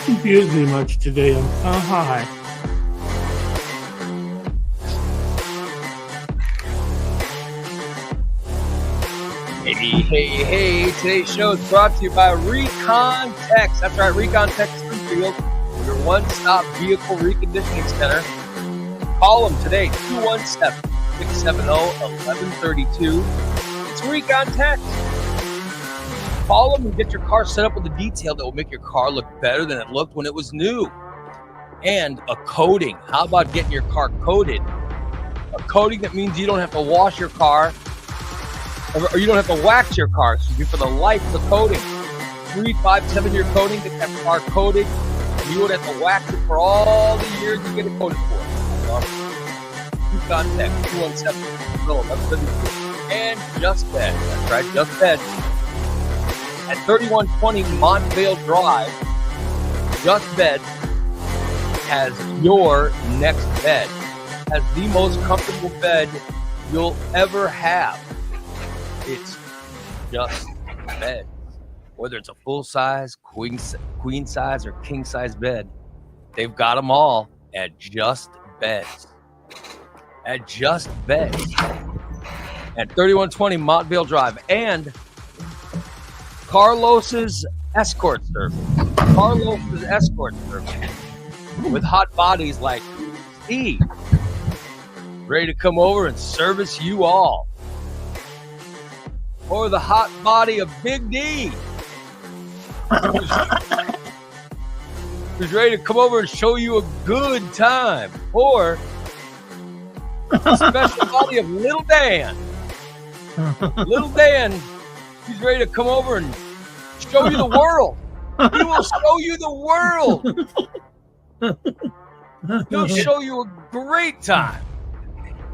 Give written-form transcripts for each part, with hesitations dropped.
confused me much today. I'm kind of high. Hey. Today's show is brought to you by Recon Tex. That's right, Recon Tex Springfield, your one-stop vehicle reconditioning center. Call them today, 217-670-1132. It's Recon Tex. Call them and get your car set up with a detail that will make your car look better than it looked when it was new. And a coating. How about getting your car coated? A coating that means you don't have to wash your car, or you don't have to wax your car. So for the life of the coating, 3, 5, 7-year coating, get that car coated. And you would have to wax it for all the years you get it coated for. You contact 217-1132 and Just Bed. That's right, Just Bed. At 3120 Montvale Drive, Just Bed has your next bed. Has the most comfortable bed you'll ever have. It's Just Bed. Whether it's a full-size, queen size, or king-size bed, they've got them all at Just Beds. At Just Beds. At 3120 Montvale Drive. And Carlos's Escort Service. Carlos's Escort Service. With hot bodies like Steve. Ready to come over and service you all. Or the hot body of Big D. Who's ready to come over and show you a good time. Or the special body of Little Dan. Little Dan, he's ready to come over and show you the world. He will show you the world. He'll show you a great time.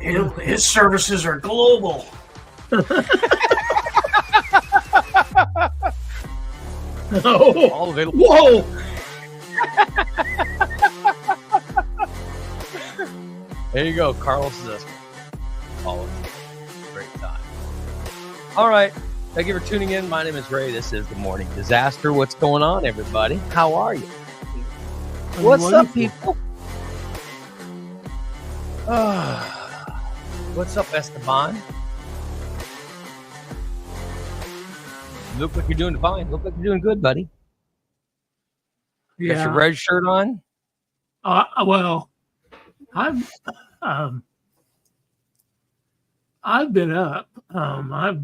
His services are global. Oh, All available. whoa! There you go, Carlos is us. All great time. All right. Thank you for tuning in. My name is Ray. This is The Morning Disaster. What's going on, everybody? How are you? What's up, people? What's up, Esteban? Look like you're doing fine. Look like you're doing good, buddy. Yeah. Got your red shirt on? Well, I've been up. I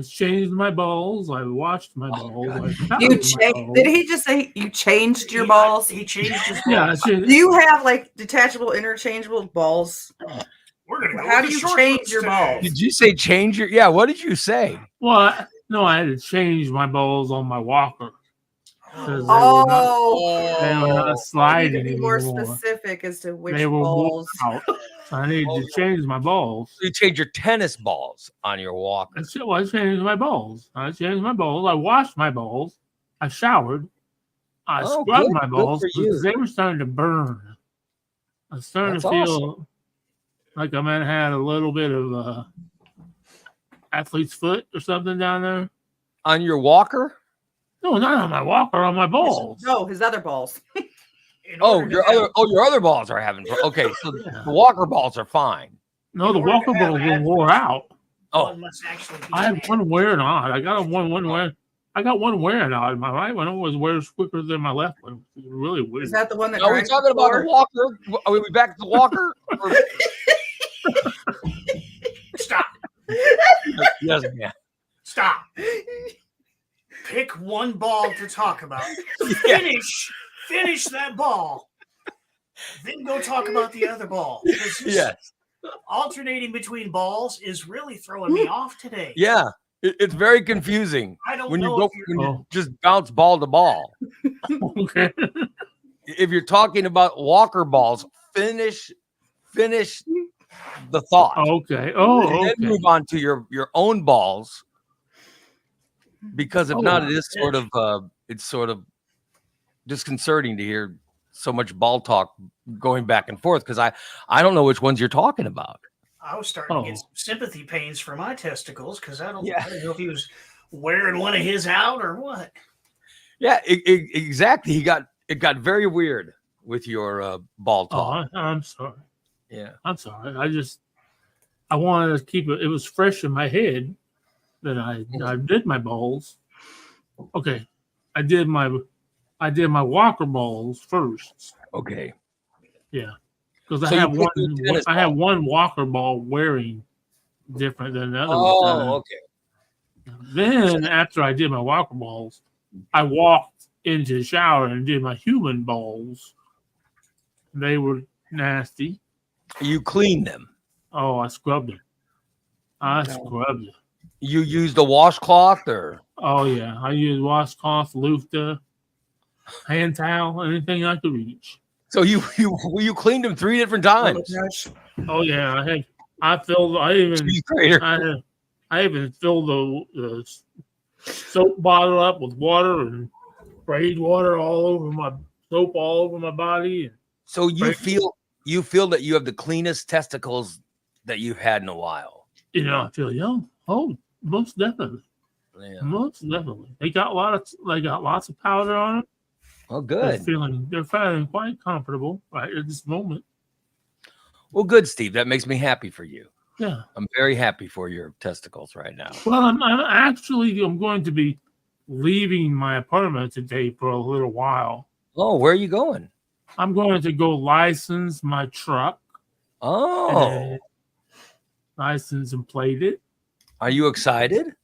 changed my balls. I washed my balls. Did he just say you changed your balls? He changed his balls. Yeah. Do you have like detachable, interchangeable balls? We're gonna go How with do the you short change ones your today. balls? Did you say change your... Yeah, what did you say? Well, no, I had to change my balls on my walker. They were not You sliding need to be more anymore. specific as to which They were balls. worn out. So I needed to change my balls. So you change your tennis balls on your walker. I changed my balls. I washed my balls. I showered. I Oh, scrubbed good. my Good balls for you. because they were starting to burn. I was starting That's to feel awesome. like I might have had a little bit of athlete's foot or something down there. On your walker? No, not on my walker, on my balls. No, his other balls. Your other balls are having... Okay, so Yeah. the walker balls are fine. No, the walker balls were wore out. Oh, Must actually be I had one wearing out. I got one wearing. I got one wearing out. My right one always wears quicker than my left one. It's really weird. Is that the one that? are we dries talking about before? the walker? Are we back to the walker? Stop. Yes, yeah. Stop. Pick one ball to talk about. Yeah. Finish that ball. Then go talk about the other ball. Because this Yes. alternating between balls is really throwing me off today. Yeah. It's very confusing I don't when you know go if you're when you just bounce ball to ball. Okay. If you're talking about walker balls, finish the thought. Okay. Oh, And then okay. move on to your own balls, because if not, it is sort of disconcerting to hear so much ball talk going back and forth, because I don't know which ones you're talking about. I was starting to get some sympathy pains for my testicles because I don't know if he was wearing one of his out or what. Yeah, exactly. It got very weird with your ball talk. I'm sorry. Yeah. I'm sorry. I wanted to keep it. It was fresh in my head that I did my bowls. Okay, I did my Walker bowls first. Okay. Yeah, because So I you have put the tennis ball. one Walker ball wearing different than the other. Oh, okay. Then after I did my Walker balls, I walked into the shower and did my human balls. They were nasty. You cleaned them. Oh, I scrubbed them. I No. scrubbed them. You used a washcloth or? Oh yeah, I used washcloth, loofah, hand towel, anything I could reach. So you cleaned them 3 different Oh, times. gosh. Oh yeah, I filled. I even filled the soap bottle up with water and sprayed water all over my body. So you feel that you have the cleanest testicles that you've had in a while. I feel young. Oh, most definitely. Yeah. Most definitely. They got lots of powder on them. Oh, good. They're feeling quite comfortable right at this moment. Well, good, Steve. That makes me happy for you. Yeah. I'm very happy for your testicles right now. Well, I'm going to be leaving my apartment today for a little while. Oh, where are you going? I'm going to go license my truck. Oh. License and plate it. Are you excited?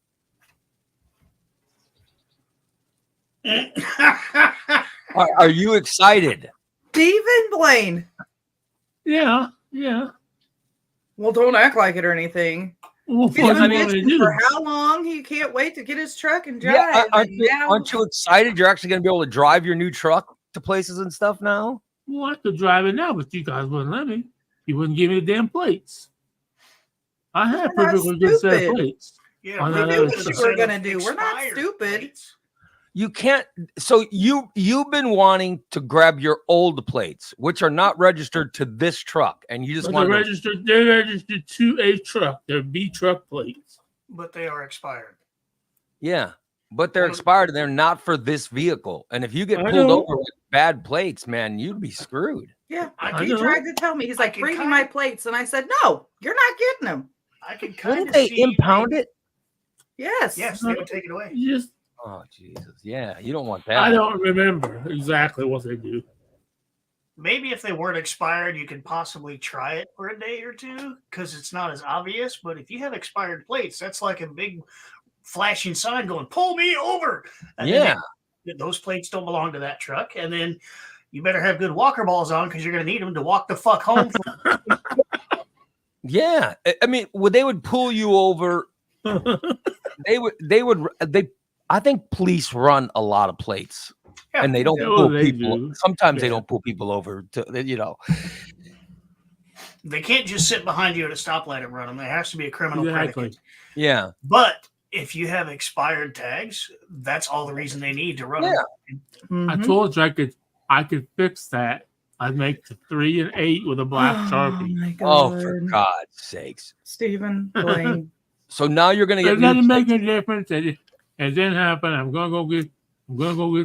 Are you excited? Stephen Blaine. Yeah. Well, don't act like it or anything. Well, He's been I mean, mentioning for how long he can't wait to get his truck and drive. Yeah, and aren't you excited? You're actually going to be able to drive your new truck to places and stuff now? Well, I could drive it now, but you guys wouldn't let me. You wouldn't give me the damn plates. I had We're not perfectly good set of stupid. plates. Yeah, We we knew knew what what you you were were gonna going do. We're not stupid. You can't. So you've been wanting to grab your old plates, which are not registered to this truck, and you just But want they're registered to a truck. They're B truck plates. But they are expired. Yeah, but they're expired and they're not for this vehicle. And if you get I pulled know. over with bad plates, man, you'd be screwed. Yeah, I he know. tried to tell me. He's I like, can bring me kinda- my plates. And I said, no, you're not getting them. I can kind Wouldn't of they see. impound it? Yes. Yes, they would take it away. Just Oh Jesus, yeah, you don't want that. I don't remember exactly what they do. Maybe if they weren't expired, you could possibly try it for a day or two because it's not as obvious. But if you have expired plates, that's like a big flashing sign going, "Pull me over!" And Yeah, then those plates don't belong to that truck. And then you better have good walker balls on because you're going to need them to walk the fuck home. yeah. I mean, they would pull you over. They. I think police run a lot of plates, Yeah. and they don't Yeah, pull they people. do. Sometimes they Yeah. don't pull people over. They can't just sit behind you at a stoplight and run them. There has to be a criminal Exactly. predicate. Yeah. But if you have expired tags, that's all the reason they need to run them. I Mhm. told you I could fix that. I'd make the 3 and 8 with a black Sharpie. my Oh, God. for God's sakes! Stephen Blaine. So now you're gonna get It new doesn't make plates. a difference. It didn't happen. I'm gonna go get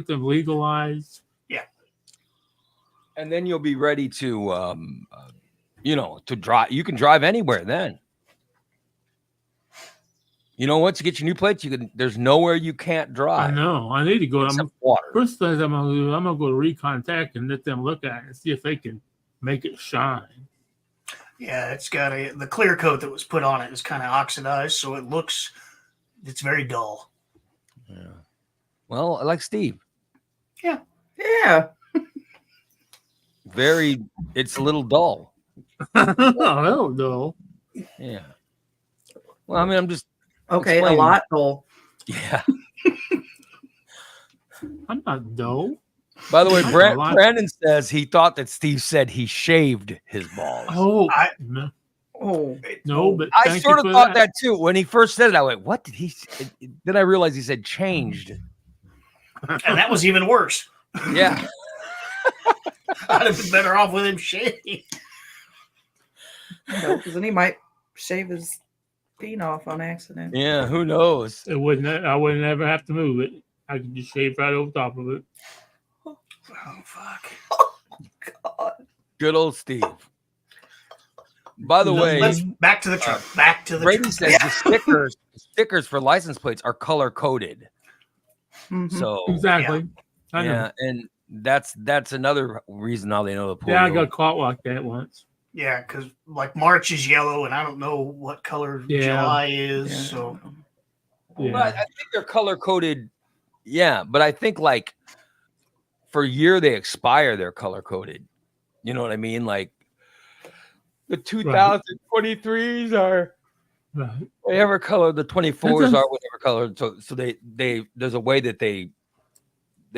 them legalized. And then you'll be ready to, to drive. You can drive anywhere then. Once you get your new plates, there's nowhere you can't I drive. know. I need to go. Except water. First thing I'm gonna do, I'm gonna go to Recontact and let them look at it and see if they can make it shine. Yeah, it's got the clear coat that was put on it is kind of oxidized, so it's very dull. Yeah. Well, like Steve, Yeah. it's a little dull. Oh no. Yeah. Well, I mean, I'm just Okay, a explaining. lot dull. Yeah. I'm not dull. By the way, I'm a lot- Brandon says he thought that Steve said he shaved his balls. Oh I- Oh, no, but I thank sort you of for thought that too. When he first said it, I went, what did he say? Then I realized he said changed. And that was even worse. Yeah. I'd have been better off with him shaving. because then he might shave his peen off on accident. Yeah. Who knows? I wouldn't ever have to move it. I can just shave right over top of it. Oh fuck! God. Good old Steve. By the way, Let's back to the truck. Back to the Brady truck. says the stickers for license plates are color coded. Mhm. So Exactly. I know. yeah, and that's another reason how they know the polio. Yeah, I got caught like that once. Yeah, because like March is yellow, and I don't know what color Yeah. July is. Yeah. So Yeah. But I think they're color coded. Yeah, but I think like for a year they expire, they're color coded. You know what I mean? Like the 2023s are Right. whatever color, the 24s That's are whatever color. So they there's a way that they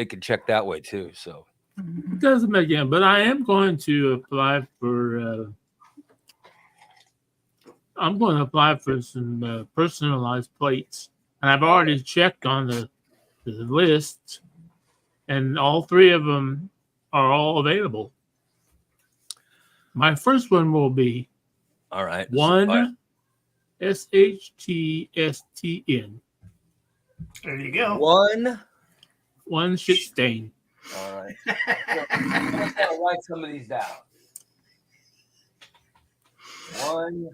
can check that way too. So Mhm. It doesn't make it, but I am going to apply for. I'm going to apply for some personalized plates, and I've already checked on the list, and all three of them are all available. My first one will be all right, one SHTSTN, there you go. one. shit stain. All right. I'm going to write some of these down. One.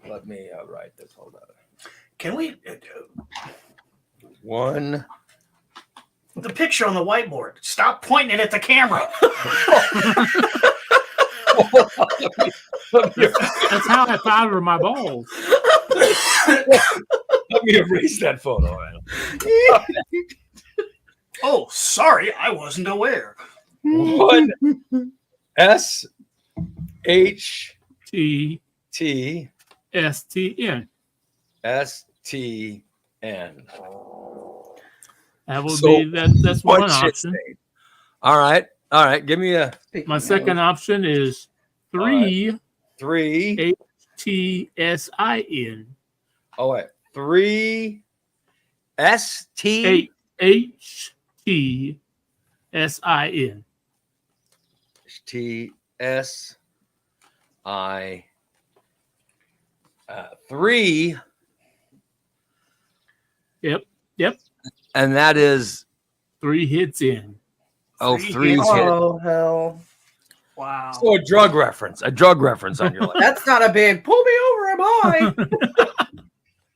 Let me write this. Hold on. Can we? One. The picture on the whiteboard. Stop pointing it at the camera. That's how I powder my balls. Let me erase that photo. Oh, sorry, I wasn't aware. One SHTSTN. TSTN. That will So, be that's one shit option. stain. All right. Give me a My second option is 3 3. HTSIN. Oh wait, 3 ST HTSIN. TSI 3. Yep. And that is 3 hits in. three's hit. Oh, hell. Wow. So a drug reference on your life. That's not a big pull me over, am I?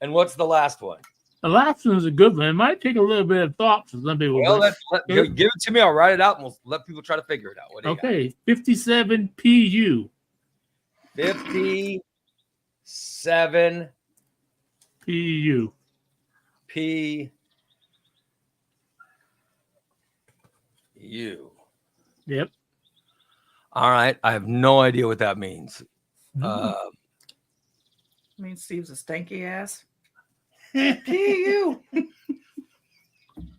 And what's the last one? The last one is a good one. It might take a little bit of thought for some people. Well, but- give it to me. I'll write it out, and we'll let people try to figure it out. What do you okay, 57 PU. got? 57 PU. PU. Yep. All right. I have no idea what that means. I mean, Steve's a stanky ass. PU.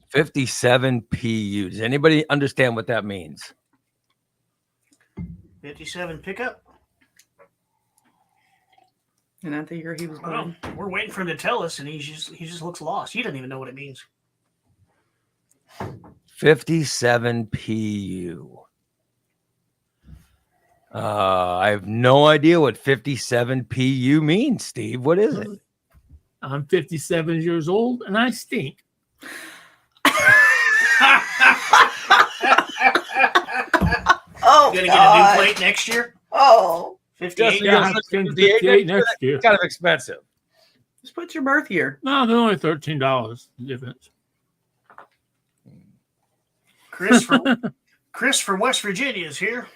57 PU. Does anybody understand what that means? 57 pickup. And I think he was Well, born. we're waiting for him to tell us, and he just looks lost. He doesn't even know what it means. 57 PU. I have no idea what 57 PU means, Steve. What is it? I'm 57 years old and I stink. Oh, Gonna get a new God. plate next year. Oh, 58. Yeah. Yeah, I'm 58 next year. It's kind of expensive. just put your birth year. No, they're only $13 difference. Chris from West Virginia is here.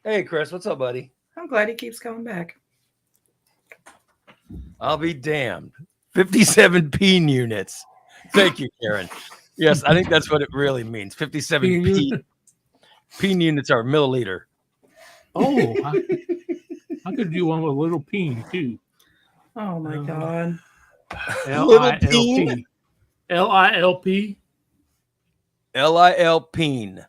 Hey, Chris, what's up, buddy? I'm glad he keeps coming back. I'll be damned. 57 peen units. Thank you, Karen. Yes, I think that's what it really means. 57 peen units are milliliter. Oh, I could do one with a little peen too. Oh my God. LILP. LILP. LIL peen.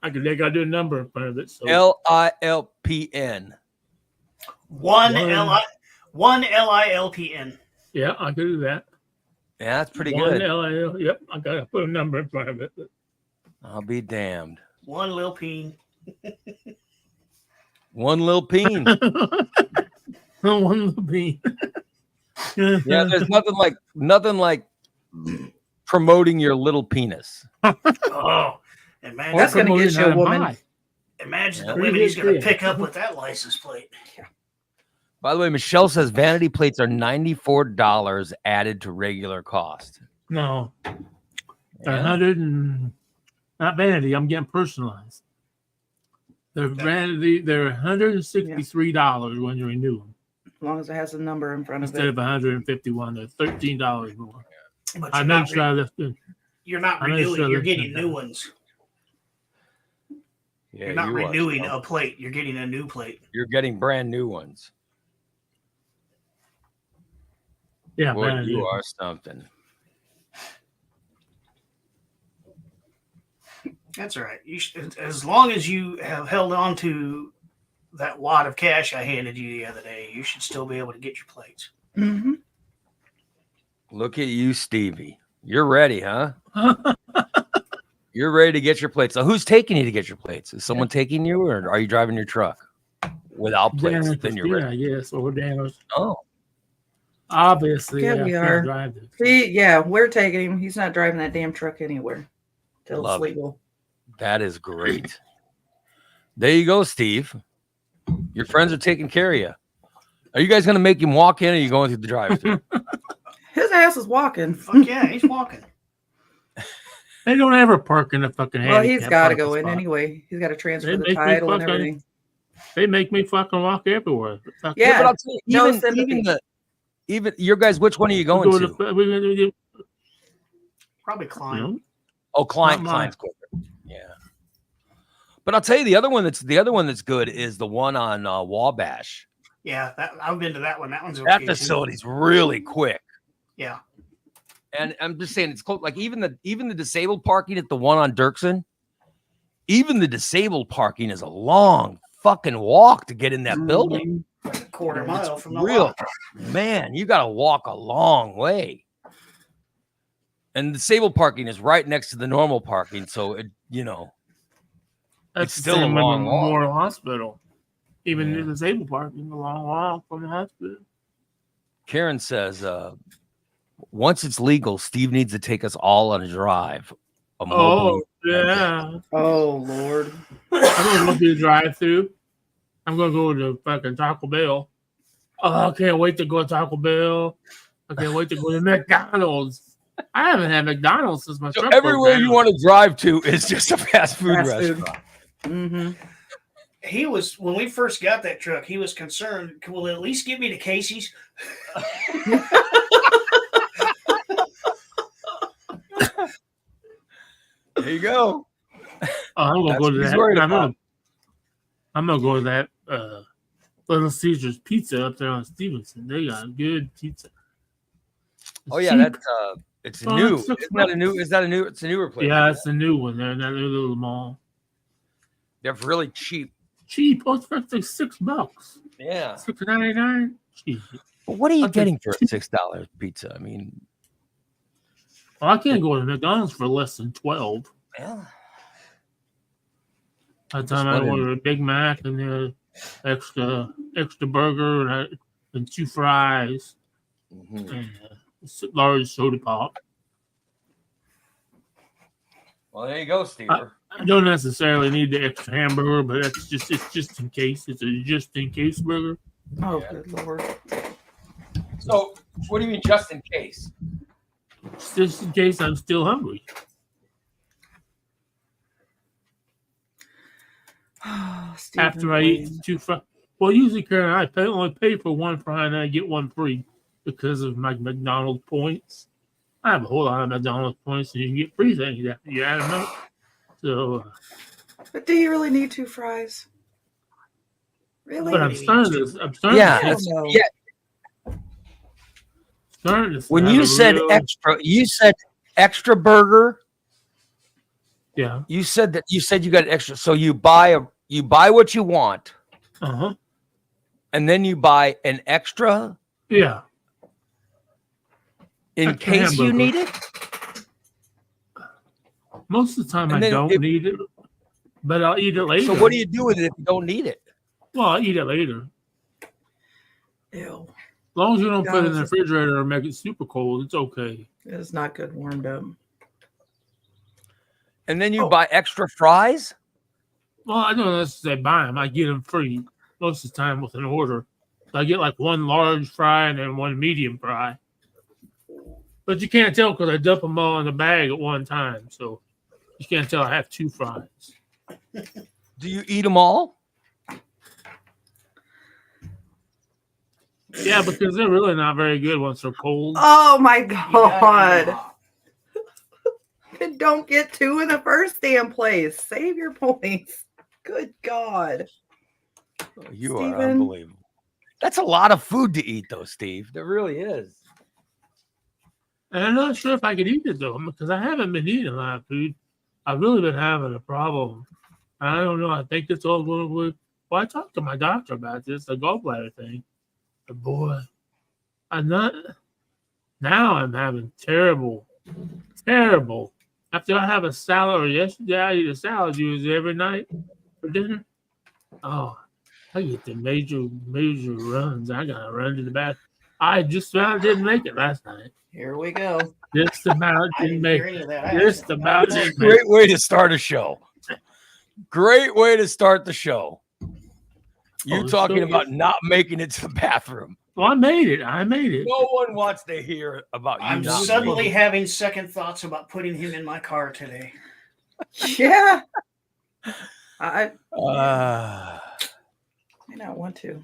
I gotta do a number in front of it. So LILPN. One LILPN. yeah, I could do that. Yeah, that's pretty One good. LIL. Yep, I gotta put a number in front of it. I'll be damned. One lil peen. One little peen. One little peen. Yeah, there's nothing like nothing like promoting your little penis. Oh, and man, That's gonna get you a woman. imagine Yeah. the women he's going to pick up with that license plate. By the way, Michelle says vanity plates are $94 added to regular cost. No, Yeah. 100 and not vanity. I'm getting personalized. They're vanity. They're $163 when you renew them As long as it has a number in front of instead it. of 151. They're $13 more. But I you're know not, you're not I know renewing. sure You're that's getting not new bad. ones. Yeah, You're not you are, renewing Michelle. a plate. You're getting a new plate. You're getting brand new ones. Yeah, Boy, vanity. you are something. That's all right. You should, as long as you have held on to that wad of cash I handed you the other day, you should still be able to get your plates. Mm-hmm. Look at you, Stevie. You're ready, huh? You're ready to get your plates. So who's taking you to get your plates? Is someone taking you, or are you driving your truck without plates? Dan and Then you're Christina, ready. yes, or Daniels. Oh, Obviously, Yeah, I we can't are. drive this. Yeah, we're taking him. He's not driving that damn truck anywhere till Love it's it. legal. that is great. There you go, Steve. Your friends are taking care of you. Are you guys going to make him walk in, or are you going through the drive-thru? His ass is walking. Fuck yeah, he's walking. They don't ever park in the fucking Well, he's handicap got to parking go in spot. anyway. He's got to transfer They the make me title and fucking- everything. They make me fucking walk everywhere. Fuck Yeah. But I'll tell you, No even sympathy. even your guys, which one are you We going go to? we Probably you Klein. know, Oh, Klein's Not mine. quicker. Yeah. But I'll tell you, the other one that's good is the one on Wabash. Yeah, I've been to that one. That one's okay. That too. facility's really quick. Yeah. And I'm just saying it's close. Like even the disabled parking at the one on Dirksen, even the disabled parking is a long fucking walk to get in that building. Like a quarter mile from the Real lot. man, you got to walk a long way. And the disabled parking is right next to the normal parking, so it that's It's still a the same with long walk. Memorial Hospital. Even Yeah. the disabled parking, a long walk from the hospital. Karen says, once it's legal, Steve needs to take us all on a drive. A mobile. Oh yeah, Oh Lord. I'm gonna go to the drive-through. I'm gonna go to fucking Taco Bell. Oh, I can't wait to go to Taco Bell. I can't wait to go to McDonald's. I haven't had McDonald's since my So truck broke everywhere you down. want to drive to is just a fast food Fast food. restaurant. Mm-hmm. He was, when we first got that truck, he was concerned, will it at least get me to Casey's? There you go. Oh, I'm gonna That's go to what he's that. worried I'm about. gonna go to that Little Caesar's Pizza up there on Stevenson. They got good pizza. Oh yeah, Cheap. that's it's Oh, new. it's six Isn't that a new? Is that a new? It's a newer place. Yeah, it's the new one there in that little mall. They're really cheap. Cheap. Oh, it's like $6. Yeah. $6.99. Cheap. But what are you Okay. getting for a $6 pizza? I mean, Well, I can't go to McDonald's for less than 12. yeah. That time I wondering. ordered a Big Mac and the extra burger and 2 fries Mhm. and a large soda pop. Well, there you go, Steve. I don't necessarily need the extra hamburger, but it's just in case. It's a just in case burger. Oh Yeah. good Lord. So, what do you mean, just in case? It's just in case I'm still hungry. Stephen, After I please. eat 2 fries. Well, usually, Karen, I only pay for 1 fry and I get 1 free because of my McDonald's points. I have a whole lot of McDonald's points, and you can get free things after you add them up. So, But do you really need 2 fries? Really? but I'm Maybe starting two. to. I'm starting Yeah, to. that's- No. yeah. Starting to When have you a said real- extra burger. yeah, You said you got extra. So you buy what you want, and then you buy an extra yeah. in Extra case you hamburger. need it. Most of the time, And I then don't if- need it, but I'll eat it later. So what do you do with it if you don't need it? Well, I'll eat it later. Ew. long as you don't put it in the Honestly. refrigerator or make it super cold, it's okay. It's not good warmed up. And then you Oh. buy extra fries? Well, I don't necessarily buy them. I get them free most of the time with an order. So I get like one large fry and then one medium fry. But you can't tell because I dump them all in the bag at one time. So you can't tell I have 2 fries. Do you eat them all? Yeah, because they're really not very good once they're cold. Oh my You gotta eat 'em god. hot. Then don't get 2 in the first damn place. Save your points. Good God. You are Steven? unbelievable. That's a lot of food to eat, though, Steve. There really is. And I'm not sure if I could eat it though, because I haven't been eating a lot of food. I've really been having a problem. I don't know. I think it's all going to. Well, I talked to my doctor about this, the gallbladder thing. But boy, I'm not. Now I'm having terrible. After I have a salad, or yesterday I eat a salad usually every night for dinner. Oh, I get the major runs. I gotta run to the bathroom. I just about didn't make it last night. Here we go. Just about I didn't didn't make hear it. any of that. Just about didn't make Great it. way to start a show. Great way to start the show. You Oh, talking so about good. not making it to the bathroom. Well, I made it. No one wants to hear about you I'm not suddenly making it. having second thoughts about putting him in my car today. Yeah. I may not want to.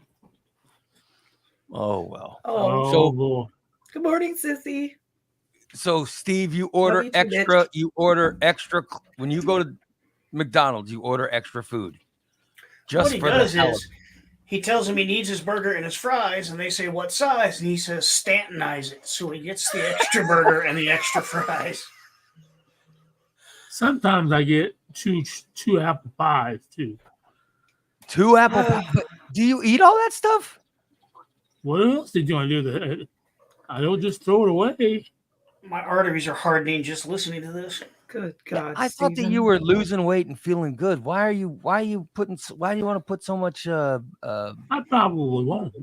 Oh, well. Oh, Oh boy. good morning, sissy. So, Steve, you order you too, extra. bitch. You order extra when you go to McDonald's. You order extra food. Just What he for does the hell of is he tells him he needs his burger and his fries, and they say, "What size?" And he says, "Stantonize it." So he gets the extra burger and the extra fries. Sometimes I get two apple pies too. 2 apple pies. But do you eat all that stuff? What else did you want to do? That I don't just throw it away. My arteries are hardening just listening to this. Good God. I thought that Steven. you were losing weight and feeling good. Why do you want to put so much I probably won't.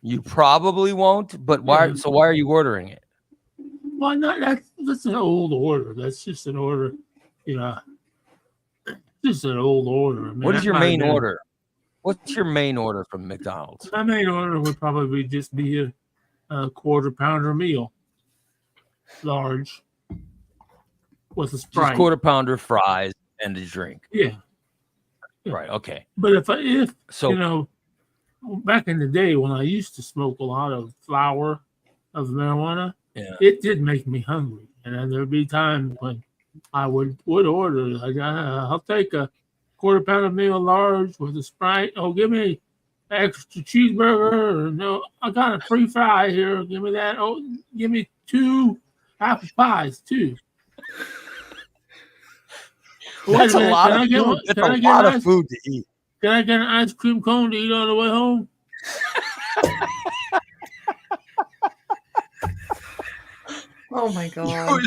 you probably won't, but why Yeah. so why are you ordering it? Why not? That's an old order. That's just an order. You know, just an old order. I mean, What is that your might have main been- order? What's your main order from McDonald's? My main order would probably just be a quarter pounder meal, large, with a Sprite. Just quarter pounder, fries, and a drink. Yeah. Yeah. Right. Okay. But if So you know, back in the day when I used to smoke a lot of flower of marijuana, yeah. it did make me hungry, and then there'd be times when I would order. Like, I'll take a quarter pounder meal large with a Sprite. Oh, give me an extra cheeseburger. Or no, I got a free fry here. Give me that. Oh, give me 2 apple pies too. Wait That's a minute, lot can I of get food. one- That's can I a get lot an of food to eat. Can I get an ice cream cone to eat on the way home? Oh my God.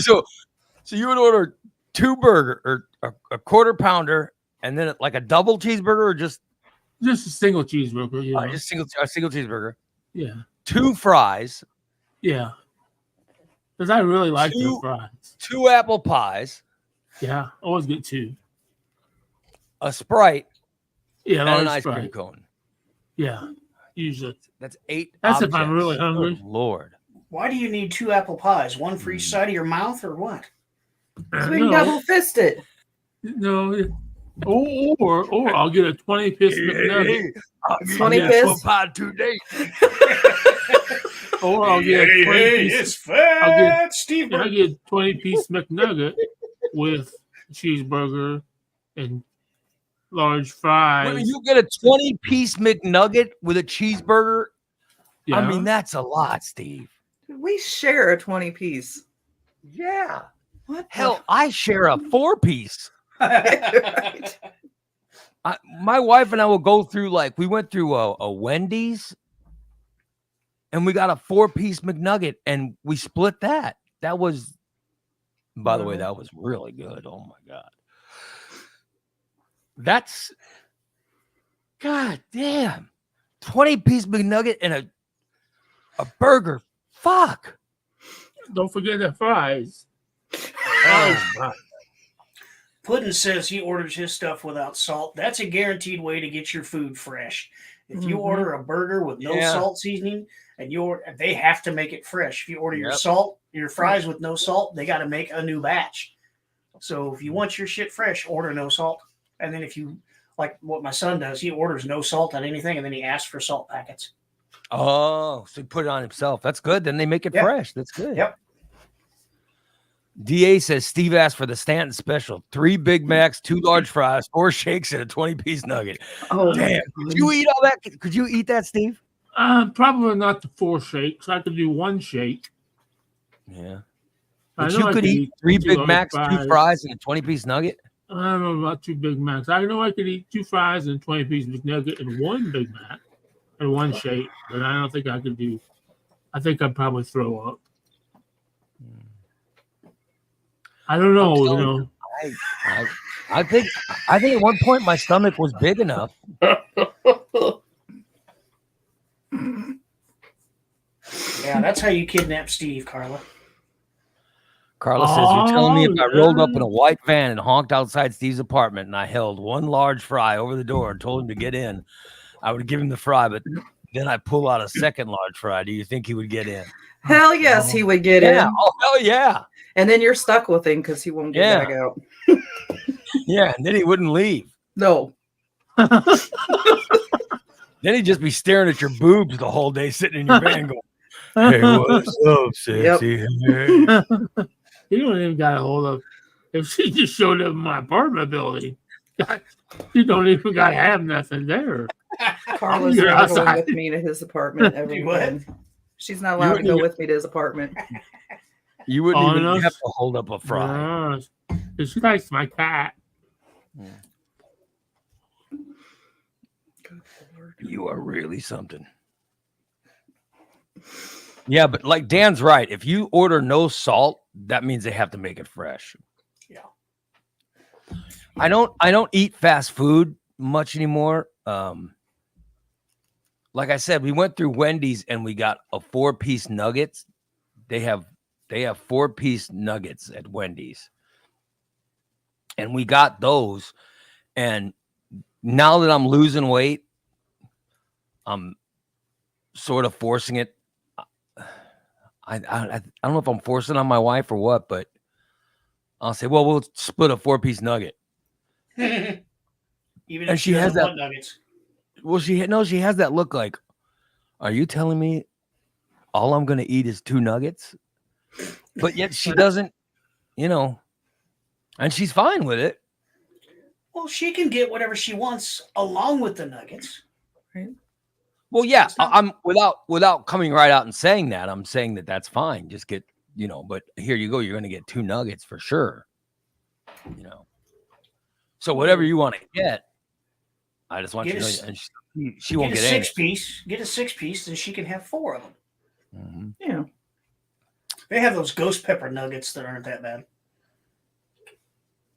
So you would order 2 burger or a quarter pounder, and then like a double cheeseburger, or just Just a single cheeseburger, you know. just a single cheeseburger, Yeah, 2 fries, yeah. Because I really like Two- the fries. 2 apple pies, Yeah, always get 2. a Sprite, Yeah, and an large ice cream Sprite. cone. Yeah, usually. That's 8. That's if I'm objects. really hungry. Good Lord. Why do you need 2 apple pies? One for each side of your mouth, or what? So we can double fist it. No, or I'll get a 20-piece McNugget, I'll give 20 you piss? a pie today. or I'll get a 20-piece. it's fat, Steve. I get 20-piece McNugget with cheeseburger and large fries. When you get a 20-piece McNugget with a cheeseburger, Yeah. I mean, that's a lot, Steve. We share a 20-piece. Yeah. What the Hell, I share a 4-piece. Right. My wife and I will go through, like, we went through a Wendy's and we got a 4-piece McNugget and we split that. That was, by the way, that was really good. Oh my God. That's, God damn. 20-piece McNugget and a burger. Fuck. Don't forget the fries. Puddin says he orders his stuff without salt. That's a guaranteed way to get your food fresh. If you order a burger with no salt seasoning, and they have to make it fresh. If you order your fries with no salt, they got to make a new batch. So if you want your shit fresh, order no salt. And then if you like what my son does, he orders no salt on anything, and then he asks for salt packets. Oh, so he put it on himself. That's good. Then they make it fresh. That's good. Yep. DA says Steve asked for the Stanton special: 3 Big Macs, 2 large fries, 4 shakes, and a 20-piece nugget. Oh, damn! Could you eat all that? Could you eat that, Steve? Probably not the 4 shakes. I could do 1 shake. Yeah. But you could eat 3 Big Macs, 2 fries, and a 20-piece nugget? I don't know about 2 Big Macs. I know I could eat 2 fries and 20-piece McNugget and 1 Big Mac and 1 shake, but I don't think I could do. I think I'd probably throw up. I don't know. You know, I think at one point my stomach was big enough. Yeah, that's how you kidnap Steve, Carla. Carla says, you're telling me if I rolled up in a white van and honked outside Steve's apartment and I held 1 large fry over the door and told him to get in, I would give him the fry, but then I pull out a 2nd large fry. Do you think he would get in? Hell yes, he would get in. Oh, hell yeah. And then you're stuck with him because he won't get back out. Yeah, and then he wouldn't leave. No. Then he'd just be staring at your boobs the whole day, sitting in your van going, hey, what's up, sexy? Yep. You don't even got a hold of. If she just showed up in my apartment building, you don't even got to have nothing there. Carla's not going with me to his apartment ever again. She's not allowed to go with me to his apartment. You wouldn't even have to hold up a fry. She likes my cat. You are really something. Yeah, but like Dan's right. If you order no salt, that means they have to make it fresh. Yeah. I don't eat fast food much anymore. Like I said, we went through Wendy's and we got a 4-piece nuggets. They have 4-piece nuggets at Wendy's. And we got those. And now that I'm losing weight, I'm sort of forcing it. I don't know if I'm forcing on my wife or what, but I'll say, well, we'll split a 4-piece nugget. Even and if she has that nuggets. Well, she has that look like, are you telling me all I'm going to eat is 2 nuggets? But yet she doesn't, and she's fine with it. Well, she can get whatever she wants along with the nuggets. Right. Well, yeah, I'm without coming right out and saying that. I'm saying that that's fine. Just get, but here you go. You're going to get 2 nuggets for sure. So whatever you want to get, I just want you to know. And she won't get a 6-piece. Get a 6-piece, then she can have 4 of them. Mm-hmm. Yeah. They have those ghost pepper nuggets that aren't that bad.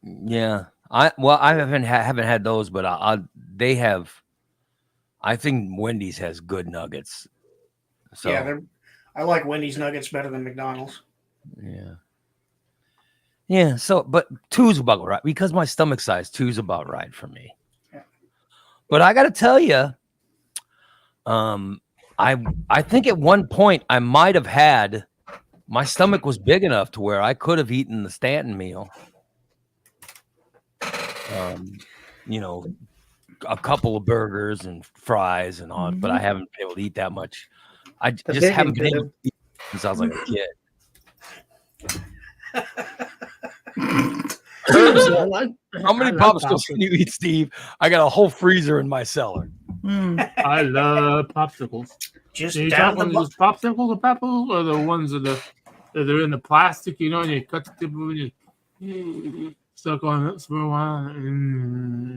Yeah, I haven't had those, but they have. I think Wendy's has good nuggets. So yeah, I like Wendy's nuggets better than McDonald's. Yeah. Yeah. So, but 2's about right because my stomach size. 2's about right for me. Yeah. But I got to tell you, I think at one point I might have had. My stomach was big enough to where I could have eaten the Stanton meal. A couple of burgers and fries and all, but I haven't been able to eat that much. I just haven't been able to eat since I was like a kid. How many popsicles can you eat, Steve? I got a whole freezer in my cellar. I love popsicles. Just you talking those popsicles or popsicles, or the ones that they're in the plastic, and you cut the tip and you stuck on it for a while.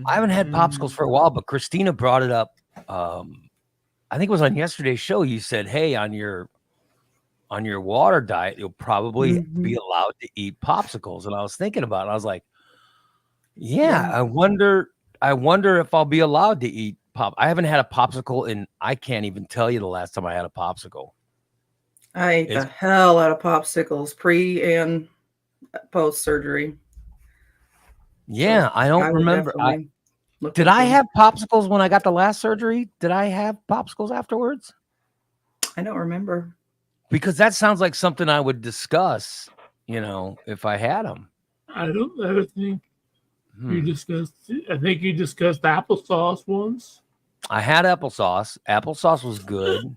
I haven't had popsicles for a while, but Christina brought it up. I think it was on yesterday's show. You said, "Hey, on your water diet, you'll probably be allowed to eat popsicles." And I was thinking about it. I was like, "Yeah, I wonder if I'll be allowed to eat I haven't had a popsicle in. I can't even tell you the last time I had a popsicle. I ate the hell out of popsicles pre and post surgery. Yeah, So I don't remember. Did I have popsicles when I got the last surgery? Did I have popsicles afterwards? I don't remember. Because that sounds like something I would discuss, if I had them. I don't think you discussed. I think you discussed applesauce once. I had applesauce. Applesauce was good.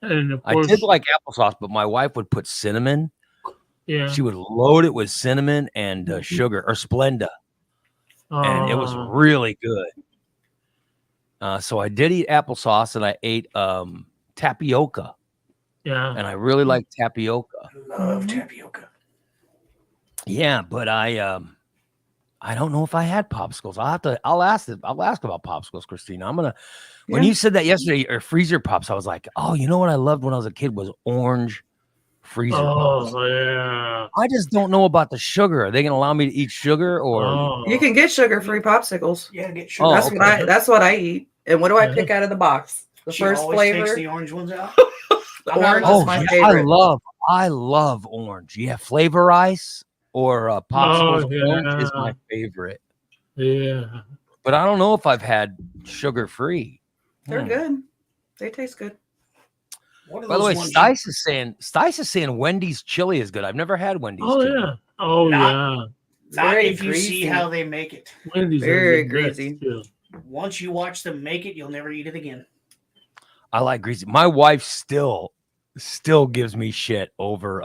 And of I course, did like applesauce, but my wife would put cinnamon. yeah, She would load it with cinnamon and sugar or Splenda. And it was really good. So I did eat applesauce, and I ate tapioca. Yeah, and I really like tapioca. Love tapioca. Yeah, but I don't know if I had popsicles. I'll ask about popsicles, Christina. When you said that yesterday, or freezer pops, I was like, oh, you know what I loved when I was a kid was orange freezer pops. Oh yeah. I just don't know about the sugar. Are they gonna allow me to eat sugar, or you can get sugar-free popsicles? Yeah, get sugar. That's what I eat. And what do I pick out of the box? The She first always flavor. takes the orange ones out. The orange is my favorite. I love orange. Yeah, flavor ice or popsicles. Orange is my favorite. Yeah, but I don't know if I've had sugar-free. They're good. They taste good. By the way, Stice is saying Wendy's chili is good. I've never had Wendy's chili. Yeah. Oh yeah. Not if you see how they make it. Wendy's very greasy. Once you watch them make it, you'll never eat it again. I like greasy. My wife still gives me shit over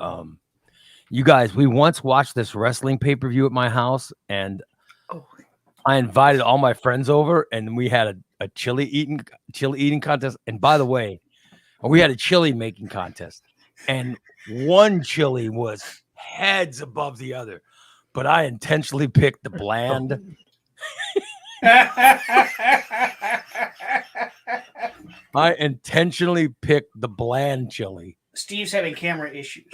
you guys. We once watched this wrestling pay-per-view at my house, and I invited all my friends over, and we had a chili eating contest. And by the way, we had a chili making contest, and one chili was heads above the other, but I intentionally picked the bland. I intentionally picked the bland chili. Steve's having camera issues.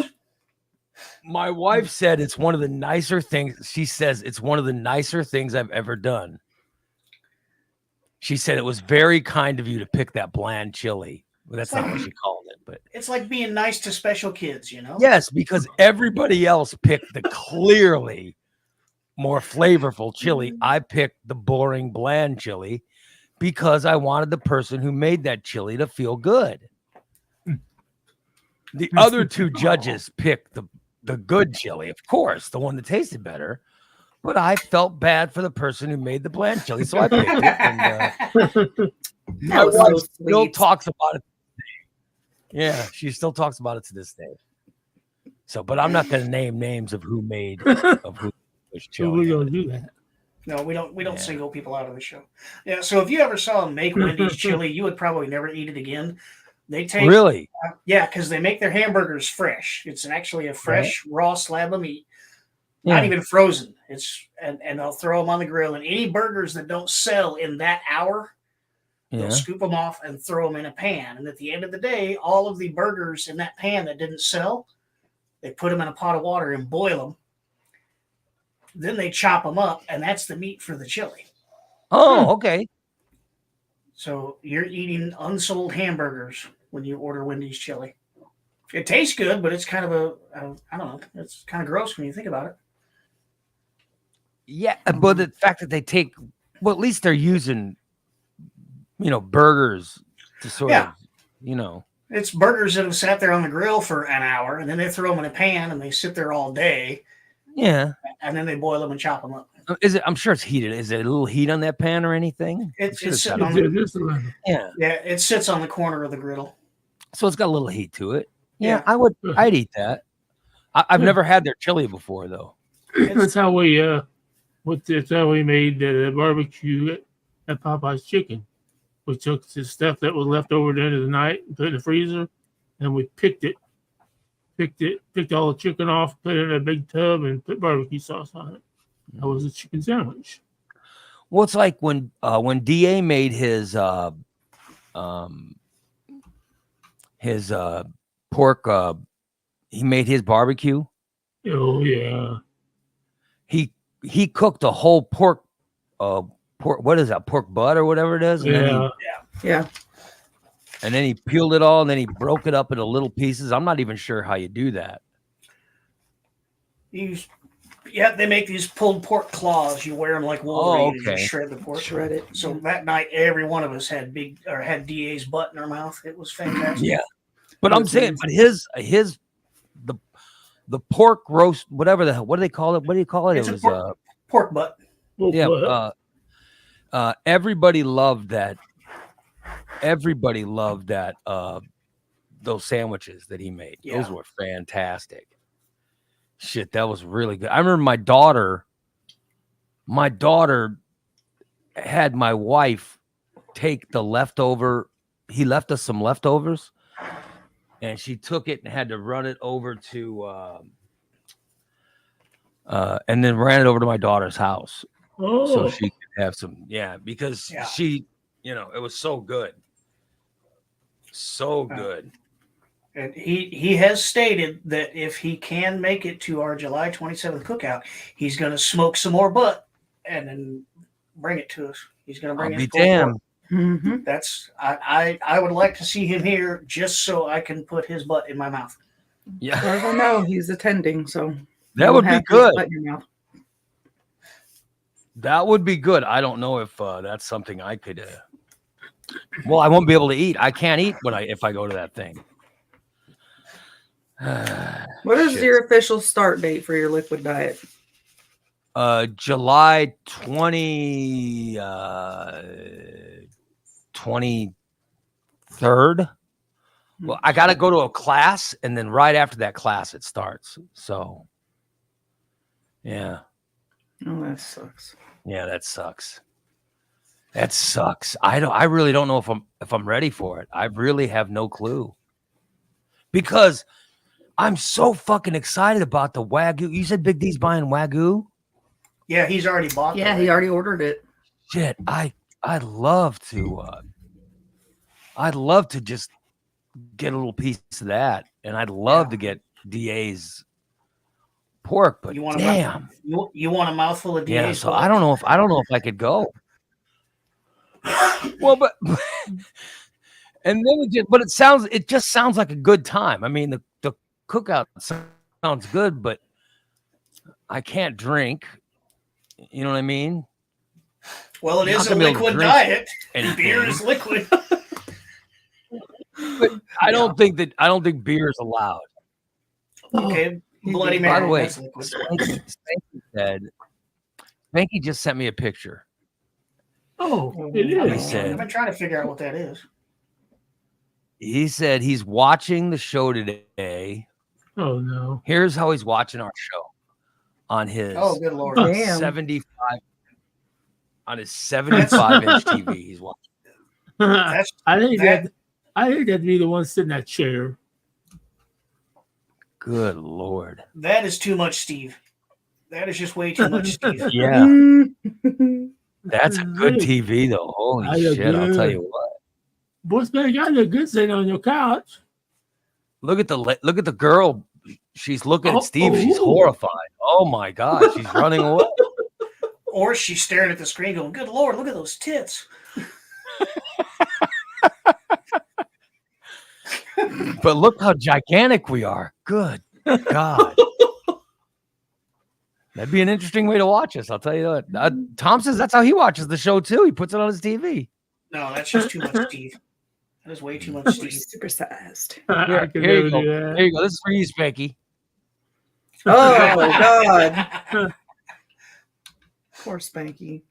My wife said it's one of the nicer things. She says it's one of the nicer things I've ever done. She said it was very kind of you to pick that bland chili. Well, that's not what she called it, but it's like being nice to special kids, you know? Yes, because everybody else picked the clearly more flavorful chili. I picked the boring bland chili because I wanted the person who made that chili to feel good. The other two judges picked the good chili, of course, the one that tasted better. But I felt bad for the person who made the bland chili, so I picked it. And, my wife still talks about it. Yeah, she still talks about it to this day. So, but I'm not going to name names of who made was chili. We don't do that. No, we don't single people out of the show. Yeah, so if you ever saw them make Wendy's chili, you would probably never eat it again. They take really, yeah, because they make their hamburgers fresh. It's actually a fresh raw slab of meat, not even frozen. It's and they'll throw them on the grill. And any burgers that don't sell in that hour, they'll scoop them off and throw them in a pan. And at the end of the day, all of the burgers in that pan that didn't sell, they put them in a pot of water and boil them. Then they chop them up, and that's the meat for the chili. Oh, okay. So you're eating unsold hamburgers when you order Wendy's chili. It tastes good, but it's kind of I don't know. It's kind of gross when you think about it. Yeah, but the fact that they take, well, at least they're using, burgers to sort of, It's burgers that have sat there on the grill for an hour, and then they throw them in a pan, and they sit there all day. Yeah. And then they boil them and chop them up. Is it? I'm sure it's heated. Is there a little heat on that pan or anything? It's sitting on it sits on the corner of the griddle. So it's got a little heat to it. Yeah, I'd eat that. I've never had their chili before, though. That's how we made the barbecue at Popeye's Chicken. We took the stuff that was left over at the end of the night, put it in the freezer, and we picked all the chicken off, put it in a big tub, and put barbecue sauce on it. That was a chicken sandwich. Well, it's like when DA made his pork, he made his barbecue. Oh yeah. He cooked a whole pork pork. What is that? Pork butt or whatever it is. And then Yeah. and then he peeled it all, and then he broke it up into little pieces. I'm not even sure how you do that. They make these pulled pork claws. You wear them like Wolverine and just shred the pork. Shred it. So that night, every one of us had DA's butt in our mouth. It was fantastic. Yeah, but I'm saying, but his the pork roast, whatever the hell, what do they call it? What do you call it? It's it was pork butt. yeah. Everybody loved that. Everybody loved that. Those sandwiches that he made. Yeah. Those were fantastic. Shit, that was really good. I remember my daughter had my wife take the leftover. He left us some leftovers, and she took it and had to run it over to and then ran it over to my daughter's house so she could have some. Yeah, because she, it was so good. So good. And he has stated that if he can make it to our July 27th cookout, he's going to smoke some more butt and then bring it to us. He's going to bring it. Mm-hmm. I would like to see him here just so I can put his butt in my mouth. Yeah, I don't know. He's attending, so that would be good. That would be good. I don't know if that's something I could. Well, I won't be able to eat. I can't eat if I go to that thing. What is your official start date for your liquid diet? July 23rd. Well, I got to go to a class, and then right after that class, it starts. So, yeah. Oh, that sucks. Yeah, that sucks. That sucks. I really don't know if I'm ready for it. I really have no clue. Because I'm so fucking excited about the Wagyu. You said Big D's buying Wagyu? Yeah, he's already bought it. Yeah, he already ordered it. Shit, I'd love to just get a little piece of that, and I'd love to get DA's pork, but you want damn. You want a mouthful of DA's Yeah, so pork? I don't know if I could go. Well, but and then it just sounds like a good time. I mean, the cookout sounds good, but I can't drink. You know what I mean? Well, it is a liquid diet. Anything. Beer is liquid. But I don't think beer is allowed. Okay, Bloody Mary. By the way, Spanky just sent me a picture. Oh, it is. He said, I've been trying to figure out what that is. He said he's watching the show today. Oh no! Here's how he's watching our show on his good Lord. 75 on his 75-inch TV. He's watching. I think that'd be the one sitting in that chair. Good Lord. That is too much, Steve. That is just way too much, Steve. Yeah. That's a good TV, though. Holy shit! I'll tell you what. Boys, man, you look good sitting on your couch. Look at the girl. She's looking at Steve. She's horrified. Oh my God! She's running away. Or she's staring at the screen, going, "Good Lord, look at those tits." But look how gigantic we are. Good God. That'd be an interesting way to watch us. I'll tell you that. Tom says that's how he watches the show too. He puts it on his TV. No, that's just too much, Steve. That is way too much, Steve. Supersized. Here you go. There you go. This is for you, Spanky. Oh my God. Poor Spanky.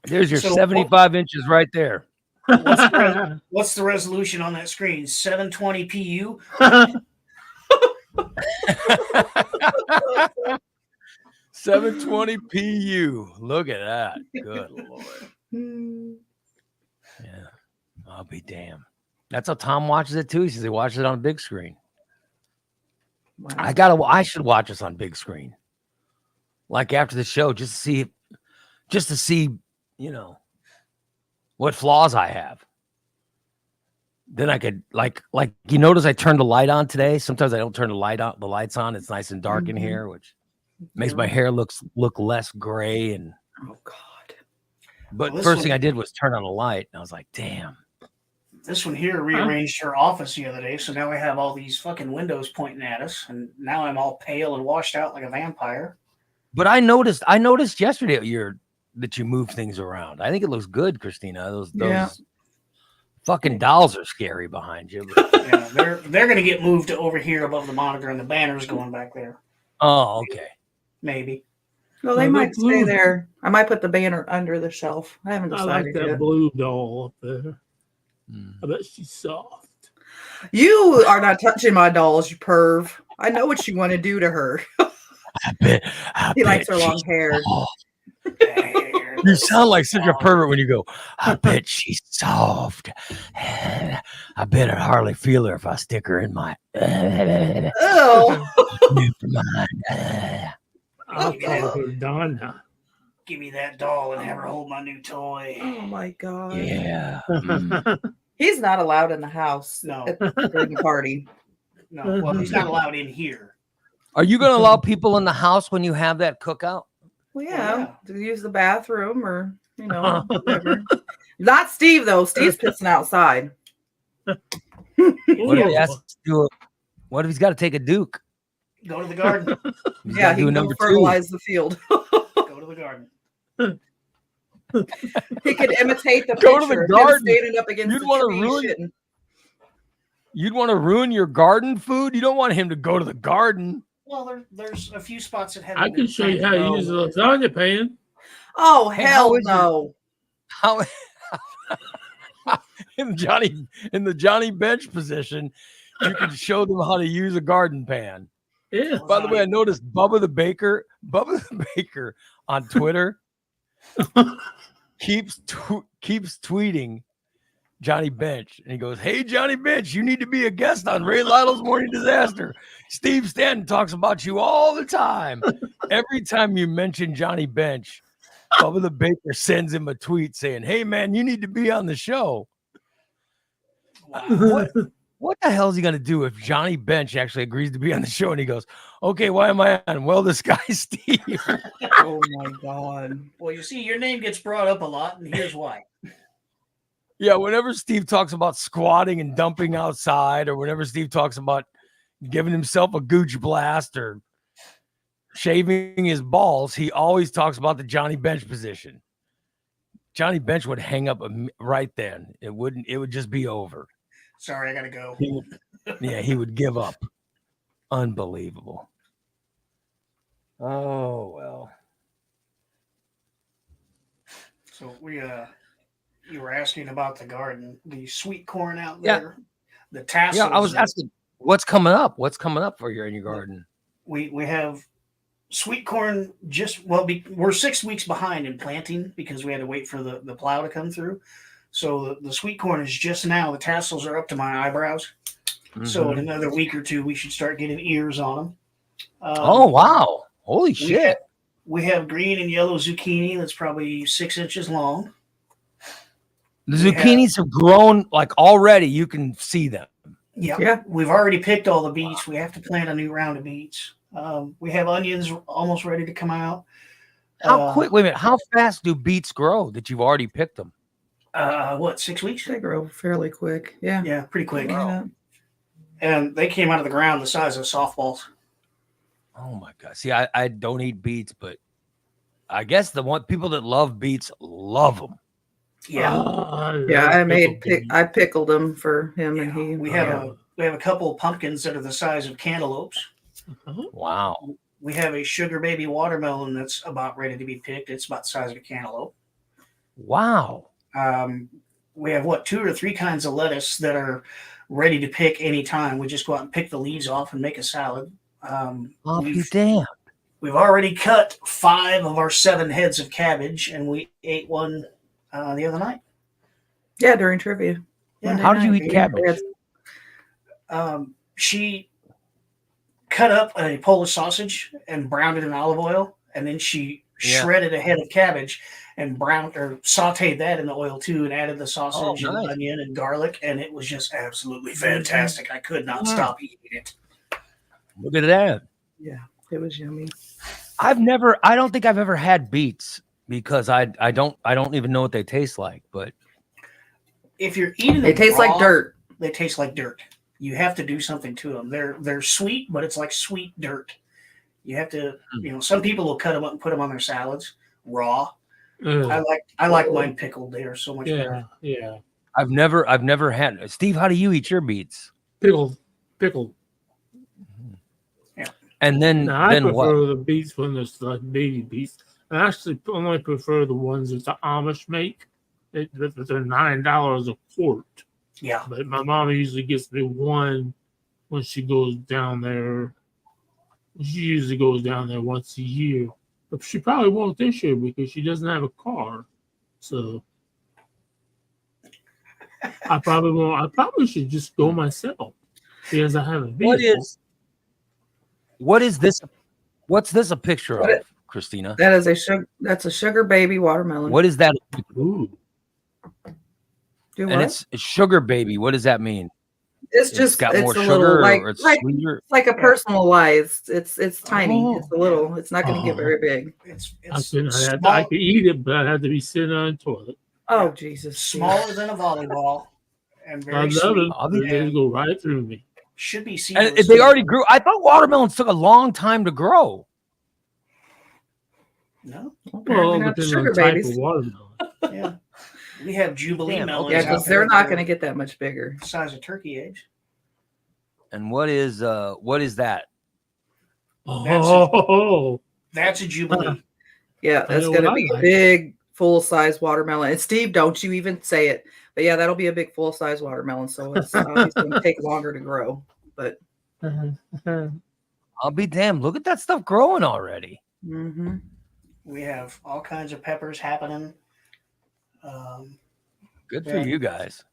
There's your 75 inches right there. What's the resolution on that screen? 720 PU? 720 PU. Look at that. Good Lord. Yeah. I'll be damned. That's how Tom watches it too. He says he watches it on a big screen. Wow. I should watch this on big screen. Like after the show, just to see, what flaws I have. Then I could like you notice I turned the light on today. Sometimes I don't turn the lights on. It's nice and dark in here, which makes my hair look less gray and oh God. But Well, this first thing one- I did was turn on a light, and I was like, "Damn." This one here rearranged her office the other day, so now we have all these fucking windows pointing at us, and now I'm all pale and washed out like a vampire. But I noticed yesterday that you move things around. I think it looks good, Christina. Those Yeah. fucking dolls are scary behind you. But, Yeah, they're gonna get moved to over here above the monitor, and the banner's going back there. oh, okay. Maybe. Well, they Oh, might the blue- stay there. I might put the banner under the shelf. I haven't I like decided that yet. blue doll up there. Hmm. I bet she's soft. You are not touching my dolls, you perv. I know what you want to do to her. I bet He likes her she's long hair. soft. You sound like such a pervert when you go, I bet she's soft. I bet I'd hardly feel her if I stick her in my Oh, I'll call her Donna. Give me that doll and have her hold my new toy. oh my god. Yeah. He's not allowed in the house No. during the party. No, well, he's not allowed in here. Are you going to allow people in the house when you have that cookout? Well, yeah. yeah, to use the bathroom or whatever. Not Steve though. Steve's pissing outside. What if he has to do what if he's got to take a Duke? Go to the garden. He's Yeah, gotta he do can number go two. fertilize the field. Go to the garden. He could imitate the Go to the picture of him garden. standing up against You'd the wanna tree ruin- shitting. You'd want to ruin your garden food? You don't want him to go to the garden. Well, there's a few spots that have. I can show you how to use a lasagna pan. Oh, Hey, hell how is no. How in the Johnny Bench position, you can show them how to use a garden pan. Yeah. By the way, I noticed Bubba the Baker on Twitter keeps tweeting Johnny Bench, and he goes, "Hey Johnny Bench, you need to be a guest on Ray Lytle's Morning Disaster. Steve Stanton talks about you all the time. Every time you mention Johnny Bench, Bubba the Baker sends him a tweet saying, "Hey man, you need to be on the show." What the hell is he going to do if Johnny Bench actually agrees to be on the show? And he goes, "Okay, why am I on?" Well, this guy Steve. Oh my god. Well, you see, your name gets brought up a lot, and here's why. Yeah, whenever Steve talks about squatting and dumping outside, or whenever Steve talks about giving himself a gooch blast or shaving his balls, he always talks about the Johnny Bench position. Johnny Bench would hang up right then. It would just be over. Sorry, I gotta go. He would give up. Unbelievable. Oh well. So you were asking about the garden, the sweet corn out Yeah. there, the tassels. Yeah, I was asking what's coming up. What's coming up for you in your garden? We have sweet corn. We're 6 weeks behind in planting because we had to wait for the plow to come through. So the sweet corn is just now. The tassels are up to my eyebrows. So in another week or two, we should start getting ears on them. Oh wow! Holy shit! We have green and yellow zucchini that's probably 6 inches long. The zucchinis have grown like already. You can see them. Yeah. We've already picked all the beets. We have to plant a new round of beets. We have onions almost ready to come out. How quick? Wait a minute. How fast do beets grow that you've already picked them? 6 weeks? They grow fairly quick. Yeah. Yeah, pretty quick. Yeah. And they came out of the ground the size of softballs. Oh my god! See, I don't eat beets, but I guess the people that love beets love them. Yeah. Yeah, I pickled them for him and he. We have a couple of pumpkins that are the size of cantaloupes. Wow. We have a sugar baby watermelon that's about ready to be picked. It's about the size of a cantaloupe. Wow. We have 2 or 3 kinds of lettuce that are ready to pick anytime. We just go out and pick the leaves off and make a salad. I'll be damned. We've already cut 5 of our 7 heads of cabbage, and we ate one the other night. Yeah, during trivia. Yeah. How did you eat cabbage? She cut up a Polish sausage and browned it in olive oil, and then she shredded a head of cabbage and sauteed that in the oil too, and added the sausage and onion and garlic, and it was just absolutely fantastic. I could not stop eating it. Look at that. Yeah, it was yummy. I don't think I've ever had beets because I don't even know what they taste like. But If you're eating They them taste like raw, dirt. They taste like dirt. You have to do something to them. They're sweet, but it's like sweet dirt. You have to, some people will cut them up and put them on their salads raw. I like mine pickled. They are so much better. Yeah. I've never had. Steve, how do you eat your beets? Pickled. And then Now, I prefer what? the beets when it's like baby beets. I actually only prefer the ones that the Amish make. They're $9 a quart. Yeah. But my mom usually gets me one when she goes down there. She usually goes down there once a year. But she probably won't this year because she doesn't have a car. So I probably won't. I probably should just go myself because I have a vehicle. What is this? What's this a picture of, Christina? That's a sugar baby watermelon. What is that? Ooh. Do And what? it's sugar baby. What does that mean? It's just got it's more a sugar, little or it's sweeter. It's like a personalized. It's tiny. Oh. It's a little. It's not going to get very big. It's I could eat it, but I had to be sitting on the toilet. Oh Jesus! smaller than a volleyball and I very love sweet. it. They go right through me. Should be seen. And they already grew. I thought watermelons took a long time to grow. No. Well, Not depending sugar on the type babies. of watermelon. Yeah. We have Jubilee melons. Yeah, out because there they're not that going to are get that much bigger. the size of turkey eggs. And what is that? Oh, That's a Jubilee. Yeah, I that's know going to what I be a like. big full-size watermelon. And Steve, don't you even say it. But yeah, that'll be a big full-size watermelon. So it's obviously going to take longer to grow. But I'll be damned. Look at that stuff growing already. mm-hmm. We have all kinds of peppers happening. Good for you guys.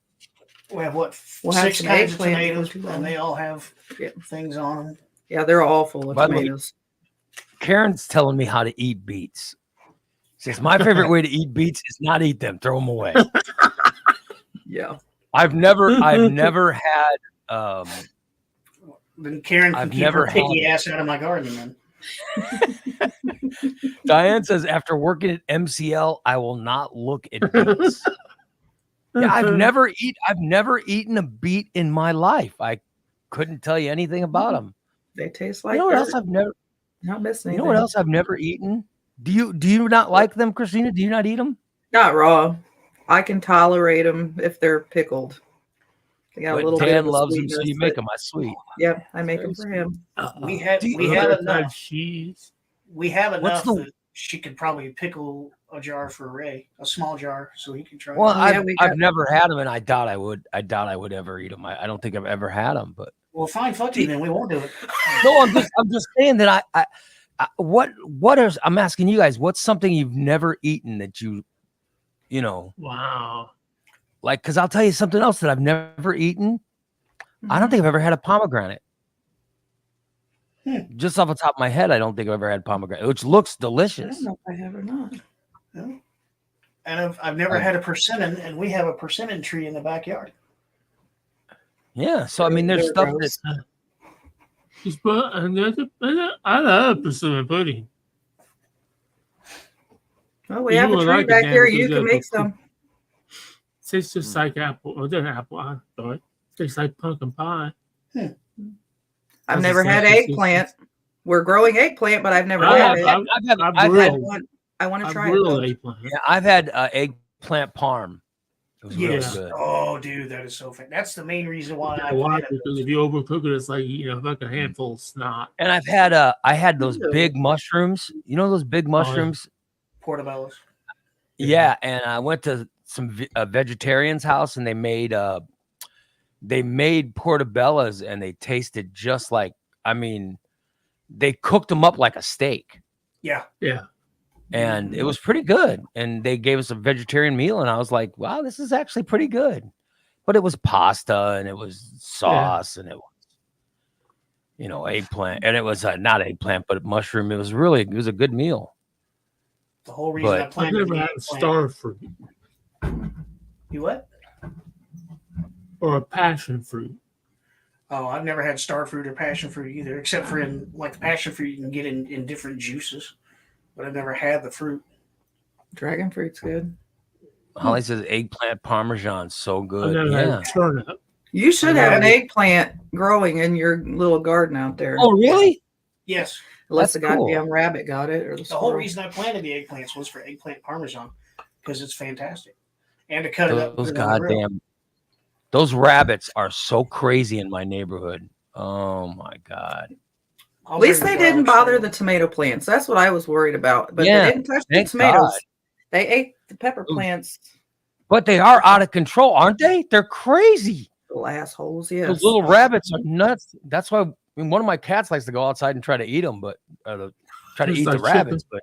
We have what? We'll have 6 some kinds of eggplant tomatoes, before too long. and they all have things on them. Yeah, they're all full of By the way, tomatoes. Karen's telling me how to eat beets. She says my favorite way to eat beets is not eat them, throw them away. Yeah. I've never had. Then Karen can I've keep never her picky ass out of my garden. Then Diane says after working at MCL, I will not look at beets. Yeah, I've never eaten a beet in my life. I couldn't tell you anything about them. They taste like You know what dirt. else I've never? Not missing You anything. know what else I've never eaten? Do you not like them, Christina? Do you not eat them? Not raw. I can tolerate them if they're pickled. They got a little bit Dan of a loves them, so sweetness, you make but- them. I sweet. Yep, I make them for him. we have enough. cheese. We have enough the- that she could probably pickle a jar for Ray, a small jar, so he can try. Well, it. yeah, I've never had them, and I doubt I would ever eat them. I don't think I've ever had them, but Well, fine, fuck you then. We won't do it. no, I'm just saying that what is I'm asking you guys, what's something you've never eaten that you know, Wow. like, because I'll tell you something else that I've never eaten. I don't think I've ever had a pomegranate. Just off the top of my head, I don't think I've ever had pomegranate, which looks I delicious. don't know if I have or not. No. And I've never had a persimmon, and we have a persimmon tree in the backyard. Yeah, so I mean, there's They're stuff gross. that I love persimmon pudding. Oh, we You have a would tree like it, back Dan, here. because You you can have make the- some. Tastes just like apple. Or then apple. I thought. Tastes like pumpkin pie. I've That's never the had same eggplant. We're growing eggplant, but I've never I had have, it. I've had I want to I try it. grilled Though. eggplant. yeah, I've had eggplant parm. It was really Yeah. good. Oh, dude, that is so fun. That's the main reason why I Why? had it. Because if you overcook it, it's like eating a fucking handful of snot. And I had those Ew. big mushrooms. You know those big mushrooms? Portobello's. Yeah, and I went to some vegetarian's house, and they made portobellas, and they tasted just like. I mean, they cooked them up like a steak, Yeah. Yeah. and it was pretty good. And they gave us a vegetarian meal, and I was like, "Wow, this is actually pretty good." But it was pasta, and it was sauce, and it was, eggplant, and it was not eggplant, but mushroom. It was a good meal. The whole reason But- I I've planted never the had eggplant. star fruit You what? or a passion fruit. Oh, I've never had star fruit or passion fruit either, except for in like the passion fruit you can get in different juices. But I've never had the fruit. Dragon fruit's good. Holly says eggplant parmesan, so I good. never Yeah. had turnip. You should have an Yeah. eggplant growing in your little garden out there. Oh, really? Yes. Unless that's the cool. goddamn rabbit got it or the The whole squirrel. reason I planted the eggplants was for eggplant parmesan because it's fantastic. And to cut it up. Those and put it on the grill. goddamn, those rabbits are so crazy in my neighborhood. Oh my God. I'll At least bring they the didn't garlic bother spray the tomato plants. That's what I was worried about. But Yeah, they didn't touch the thank tomatoes. God. They ate the pepper Ooh. plants. But they are out of control, aren't they? They're crazy. Little assholes, Those yes. little rabbits are nuts. That's why one of my cats likes to go outside and try to eat them, but try to Just eat the like rabbits. But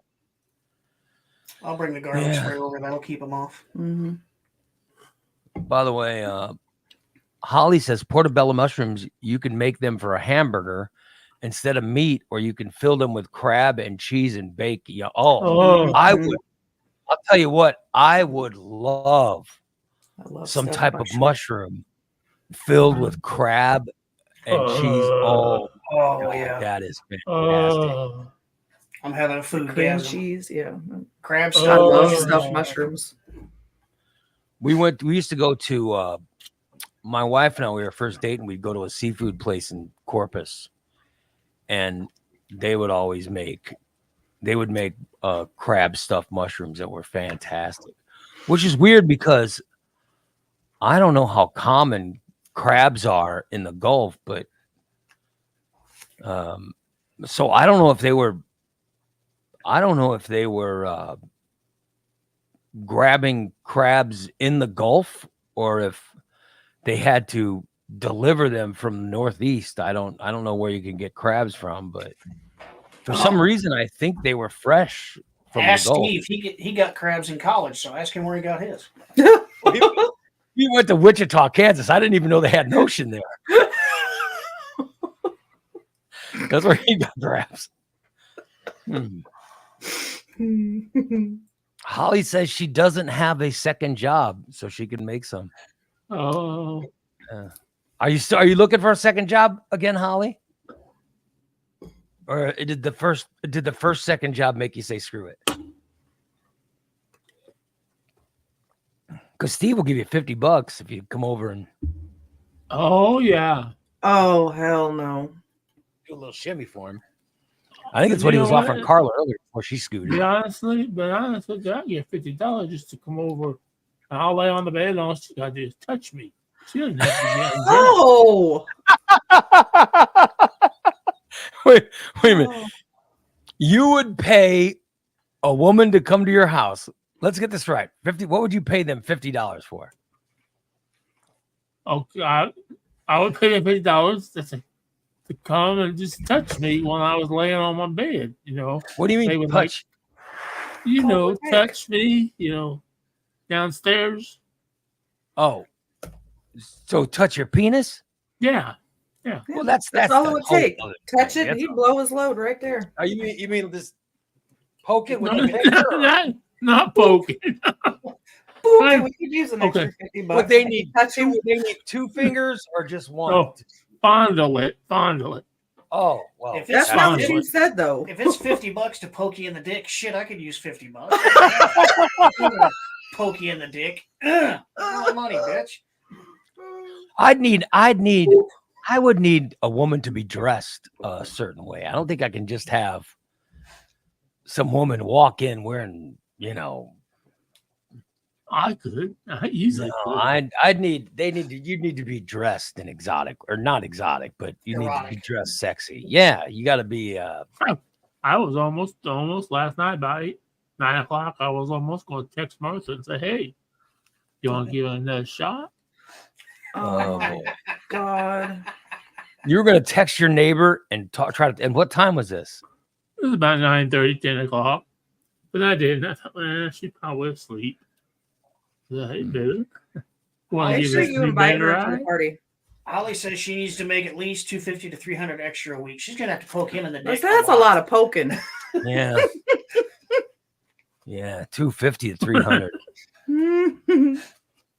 I'll bring the garlic Yeah. spray over. That'll keep them off. Mhm. by the way, Holly says portobello mushrooms, you can make them for a hamburger instead of meat, or you can fill them with crab and cheese and bake. Yeah. Oh, I would. I'll tell you what, I would love I love some stuffed type of mushroom. mushroom filled with crab and cheese. Oh, Oh, yeah. that is fantastic. Oh, I'm having a food Cream gasm. cheese, yeah. Crab I stuff. love Oh. stuffed mushrooms. We used to go to my wife and I, we were first dating, we'd go to a seafood place in Corpus, and they would make crab stuffed mushrooms that were fantastic, which is weird because I don't know how common crabs are in the Gulf, but so I don't know if they were grabbing crabs in the Gulf or if they had to deliver them from the Northeast. I don't know where you can get crabs from, but for some reason I think they were fresh from Ask the Gulf. Steve. He got crabs in college, so ask him where he got his. He went to Wichita, Kansas. I didn't even know they had an ocean there. That's where he got crabs. Holly says she doesn't have a second job, so she can make some. oh, Are you looking for a second job again, Holly? Or did the first second job make you say screw it? Because Steve will give you $50 if you come over and oh, yeah. Oh, hell no. do a little shimmy for him. I think it's You what he know was what? offering Carla earlier before she scooted. Be honestly, I get $50 just to come over, and I'll lay on the bed, and all she got to do is touch me. She doesn't have to get undressed. Oh! Wait a minute. You would pay a woman to come to your house. Let's get this right. What would you pay them $50 for? Okay, I would pay them $50 to come and just touch me when I was laying on my bed. You know, What do you They mean would touch? touch me. Downstairs. Oh, so touch your penis? Yeah, Well, that's all the it would whole take. other Touch thing. it, and he'd blow his load right there. Oh, you mean just poke it with No, a finger? not poking. Okay, we could use an extra Okay. $50. Would they need touch him? They need two fingers or just one? Oh. Fondle it. Oh, well. If That's it's not what fine. you said, though. If it's $50 to poke you in the dick, shit, I could use $50. Poke you in the dick. My money, bitch. I would need a woman to be dressed a certain way. I don't think I can just have some woman walk in wearing, I could. I easily could. you'd need to be dressed in exotic, or not exotic, but you need to be Erotic. dressed sexy. Yeah, you got to be. I was almost last night by 9 o'clock. I was almost going to text Martha and say, "Hey, you want to give it another shot?" Oh, God. You were going to text your neighbor and and what time was this? It was about 9:30, 10 o'clock. But I didn't. I thought, she's probably asleep. I did. Want to Make give sure this you new invite bed a her to the ride? party. Holly says she needs to make at least $250 to $300 extra a week. She's gonna have to poke him in the dick. That's a lot of poking. Yeah. Yeah, 250 to 300.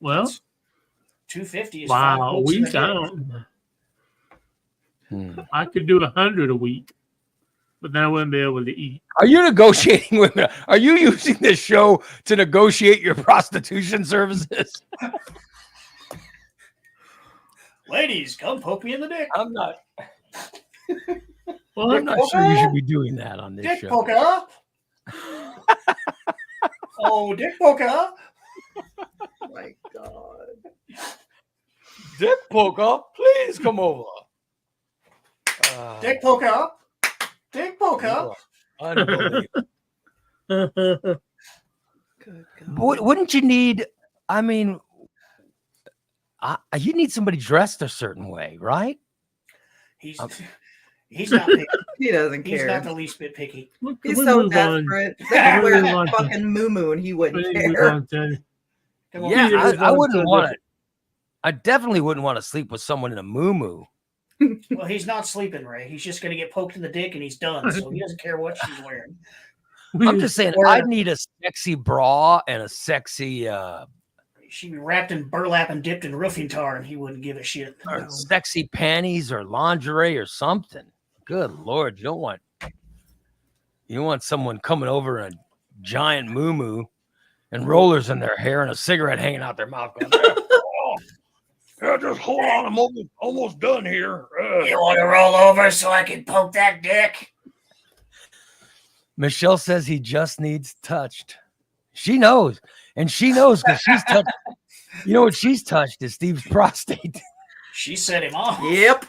Well, 250 is wow, a 5 pokes in the week. dick. I could do 100 a week. but then I wouldn't be able to eat. Are you negotiating with me? Are you using this show to negotiate your prostitution services? Ladies, come poke me in the dick. I'm not. Well, I'm not sure you should be doing that on this Dick show. poker. Oh, dick poker. Oh my God. Dick poker, please come over. Dick poker. Dick poker. Unbelievable. Good God. Wouldn't you need? I mean, you need somebody dressed a certain way, right? He's not picky. He doesn't He's care. not the least bit picky. He's so desperate. They could wear a fucking moo and he wouldn't care. Come on. Yeah, I wouldn't want it. I definitely wouldn't want to sleep with someone in a moo. Well, he's not sleeping, Ray. He's just going to get poked in the dick and he's done. So he doesn't care what she's wearing. I'm just saying, I'd need a sexy bra and a sexy, She'd be wrapped in burlap and dipped in roofing tar, and he wouldn't give a shit. or sexy panties or lingerie or something. Good Lord, you want someone coming over in a giant moo and rollers in their hair and a cigarette hanging out their mouth. Going, yeah, just hold on, I'm almost done here. You want to roll over so I can poke that dick? Michelle says he just needs touched. She knows, and she knows because she's touched. You know what she's touched is Steve's prostate. She set him off. Yep.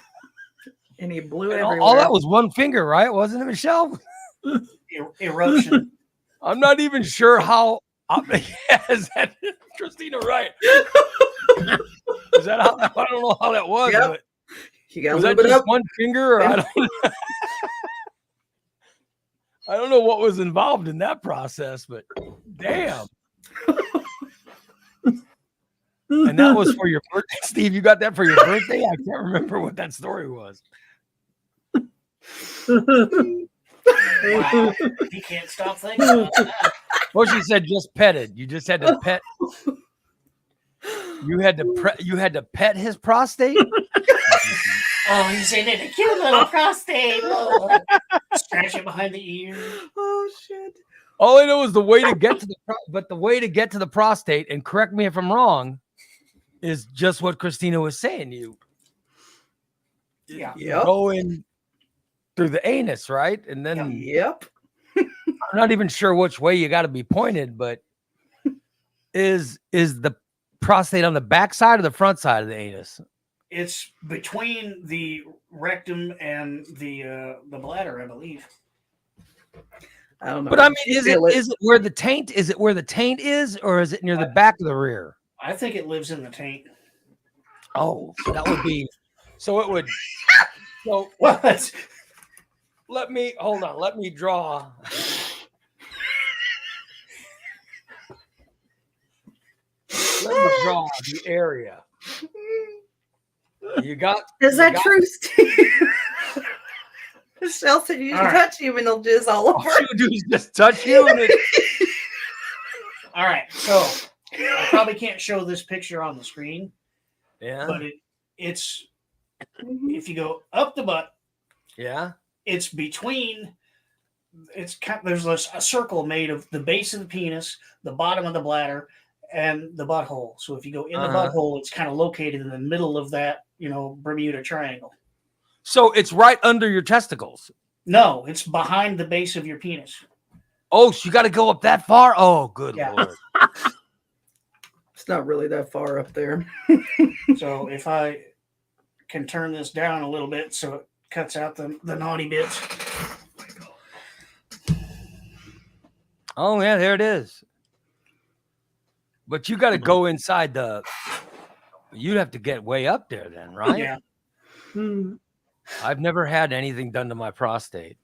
And he blew it everywhere. All that was one finger, right? Wasn't it, Michelle? Eruption. I'm not even sure how. Is that Christina right? Is that how? I don't know how that was. Yep. But You got was a that little bit just up. one finger? Or I don't know what was involved in that process, but damn. And that was for your birthday, Steve. You got that for your birthday? I can't remember what that story was. Wow. He can't stop thinking about that. Well, she said just petted. You just had to pet. You had to pet his prostate. Oh, he's in it. A cute little prostate. Oh. Scratch it behind the ear. Oh shit. All I know is the way to get to the prostate, and correct me if I'm wrong, is just what Christina was saying. You Yeah. Yep. go in through the anus, right? And then Yep. I'm not even sure which way you got to be pointed, but is the prostate on the back side or the front side of the anus? It's between the rectum and the bladder, I believe. I don't know. But I mean, You is feel it where the taint? Is it where the taint is, or is it near the back of the rear? I think it lives in the taint. Oh, so that would be. So it would. So What? let me hold on. Let me draw. Let me draw the area. You got. Is that true, Steve? Michelle said you All can right. touch you and they'll jizz all All over. you do is just touch you. And All right. So I probably can't show this picture on the screen, yeah. but it's Mhm. if you go up the butt, Yeah. it's between. There's a circle made of the base of the penis, the bottom of the bladder, and the butthole. So if you go in the butthole, it's kind of located in the middle of that, Bermuda Triangle. So it's right under your testicles. No, it's behind the base of your penis. Oh, so you got to go up that far? Oh, good Yeah. Lord. It's not really that far up there. So if I can turn this down a little bit so it cuts out the naughty bits. Oh, yeah, there it is. But you got to go inside you'd have to get way up there then, right? Yeah. I've never had anything done to my prostate.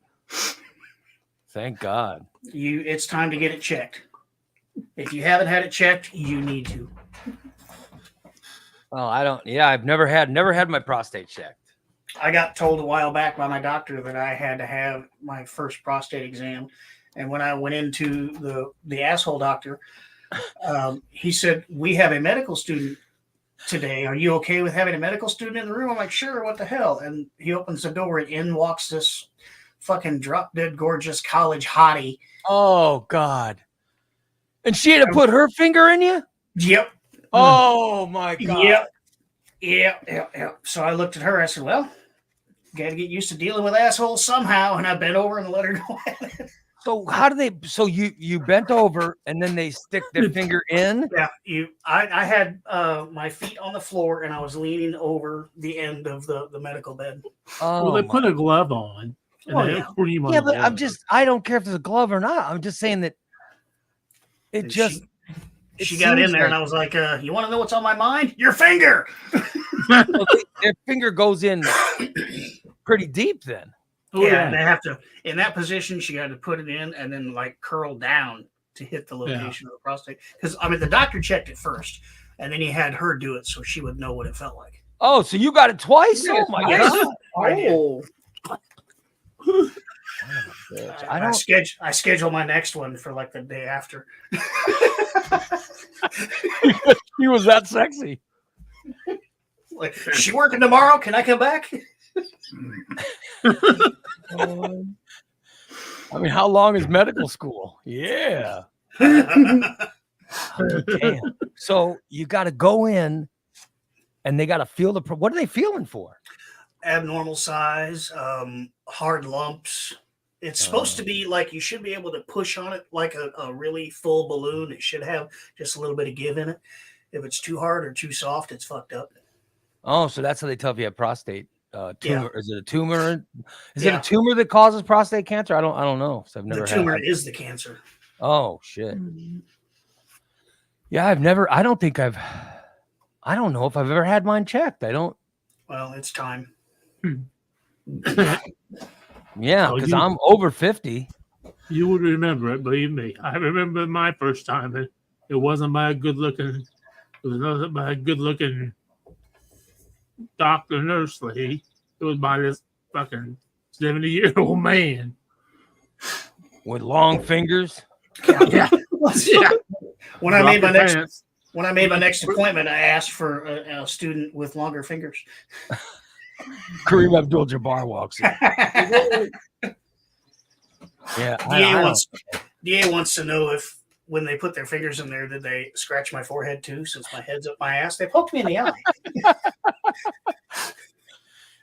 Thank God. It's time to get it checked. If you haven't had it checked, you need to. Oh, I don't. Yeah, I've never had my prostate checked. I got told a while back by my doctor that I had to have my first prostate exam. And when I went into the asshole doctor, he said, "We have a medical student today. Are you okay with having a medical student in the room?" I'm like, "Sure, what the hell?" And he opens the door and in walks this fucking drop dead gorgeous college hottie. Oh God! And she had to put her finger in you. Yep. Oh my God! Yep. So I looked at her. I said, "Well, got to get used to dealing with assholes somehow." And I bent over and let her go at it. So how do they? So you bent over and then they stick their finger in. Yeah, I had my feet on the floor and I was leaning over the end of the medical bed. Oh, Well, they put a glove on. And Oh, they yeah. have cream on yeah, the but glove. I don't care if there's a glove or not. I'm just saying that it And just. She got in there and I was like, you want to know what's on my mind? Your finger. Well, their finger goes in pretty deep then. Oh, Yeah, and they have to, in that position, she had to put it in and then like curl down to hit the location of the prostate. Because, I mean, the doctor checked it first and then he had her do it so she would know what it felt like. Oh, so you got it twice? Oh my God! Oh, I schedule my next one for like the day after. He was that sexy. Like, is she working tomorrow? Can I come back? I mean, how long is medical school? Yeah. Damn. So you got to go in, and they got to feel the. What are they feeling for? Abnormal size, hard lumps. It's supposed to be like you should be able to push on it like a really full balloon. It should have just a little bit of give in it. If it's too hard or too soft, it's fucked up. Oh, so that's how they tell if you have prostate tumor. Yeah. Is it a tumor? Is it a tumor that causes prostate cancer? I don't know. So I've never The tumor is the cancer. Oh shit. Yeah, I don't know if I've ever had mine checked. I don't. Well, it's time. Yeah, because I'm over 50. You would remember it, believe me. I remember my first time. It wasn't by a good looking. It was not by a good looking doctor nurse lady. It was by this fucking 70-year-old man With long fingers. Yeah. When I made my next appointment, I asked for a student with longer fingers. Kareem Abdul-Jabbar walks in. Yeah, DA wants to know if when they put their fingers in there, did they scratch my forehead too? Since my head's up my ass, they poked me in the eye.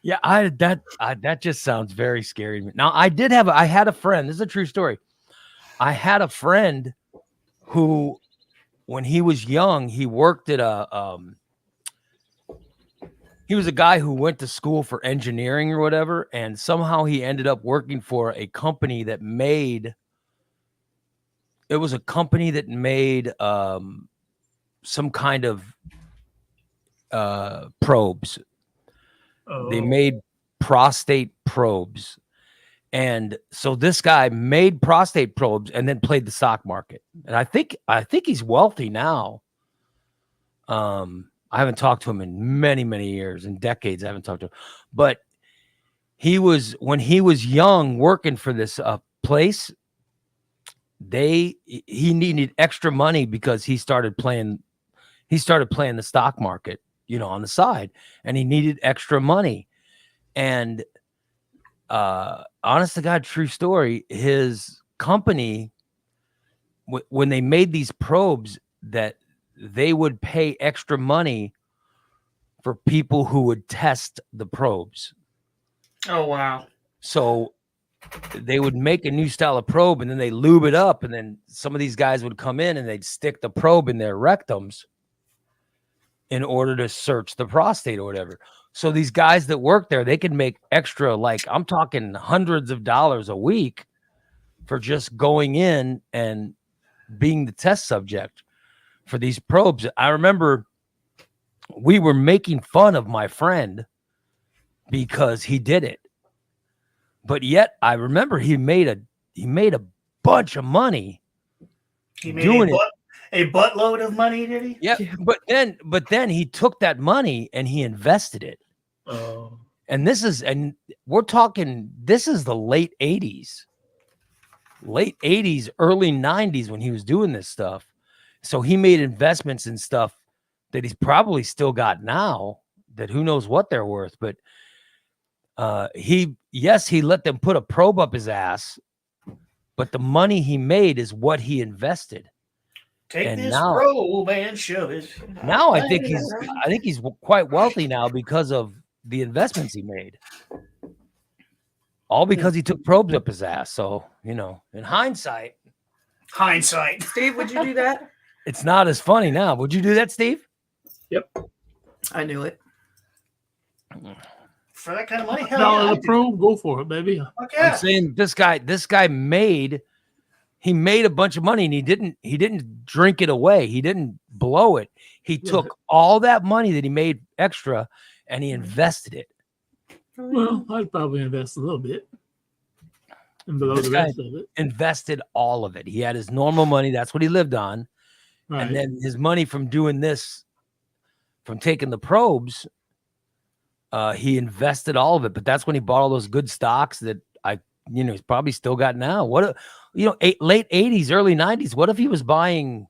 Yeah, that just sounds very scary to me. Now, I had a friend. This is a true story. I had a friend who, when he was young, he worked at he was a guy who went to school for engineering or whatever, and somehow he ended up working for a company that made some kind of probes. They made prostate probes. And so this guy made prostate probes and then played the stock market. And I think he's wealthy now. I haven't talked to him in many, many years, in decades. I haven't talked to him, but when he was young working for this place, he needed extra money because he started playing the stock market, on the side, and he needed extra money. And honest to God, true story, his company, when they made these probes, that they would pay extra money for people who would test the probes. Oh, wow. So they would make a new style of probe and then they lube it up. And then some of these guys would come in and they'd stick the probe in their rectums in order to search the prostate or whatever. So these guys that work there, they could make extra, like I'm talking hundreds of dollars a week for just going in and being the test subject for these probes. I remember we were making fun of my friend because he did it. But yet I remember he made a bunch of money. He made a buttload of money, did he? Yeah, but then he took that money and he invested it. Oh. And we're talking, this is the late 80s, early 90s when he was doing this stuff. So he made investments in stuff that he's probably still got now, that who knows what they're worth. But he let them put a probe up his ass, but the money he made is what he invested. Take And this now- probe and shove it. Now I think he's quite wealthy now because of the investments he made. All because he took probes up his ass. So, in hindsight, Steve, would you do that? it's not as funny now. Would you do that, Steve? I knew it. For that kind of money, hell Dollar yeah. the probe, go for it, baby. Fuck yeah. I'm saying this guy made a bunch of money and he didn't drink it away. He didn't blow it. He took all that money that he made extra and he invested it. Well, I'd probably invest a little bit. And below This the guy rest of it. invested all of it. He had his normal money. That's what he lived on. Right. And then his money from doing this, from taking the probes, he invested all of it. But that's when he bought all those good stocks that he's probably still got now. What, late 80s, early 90s. What if he was buying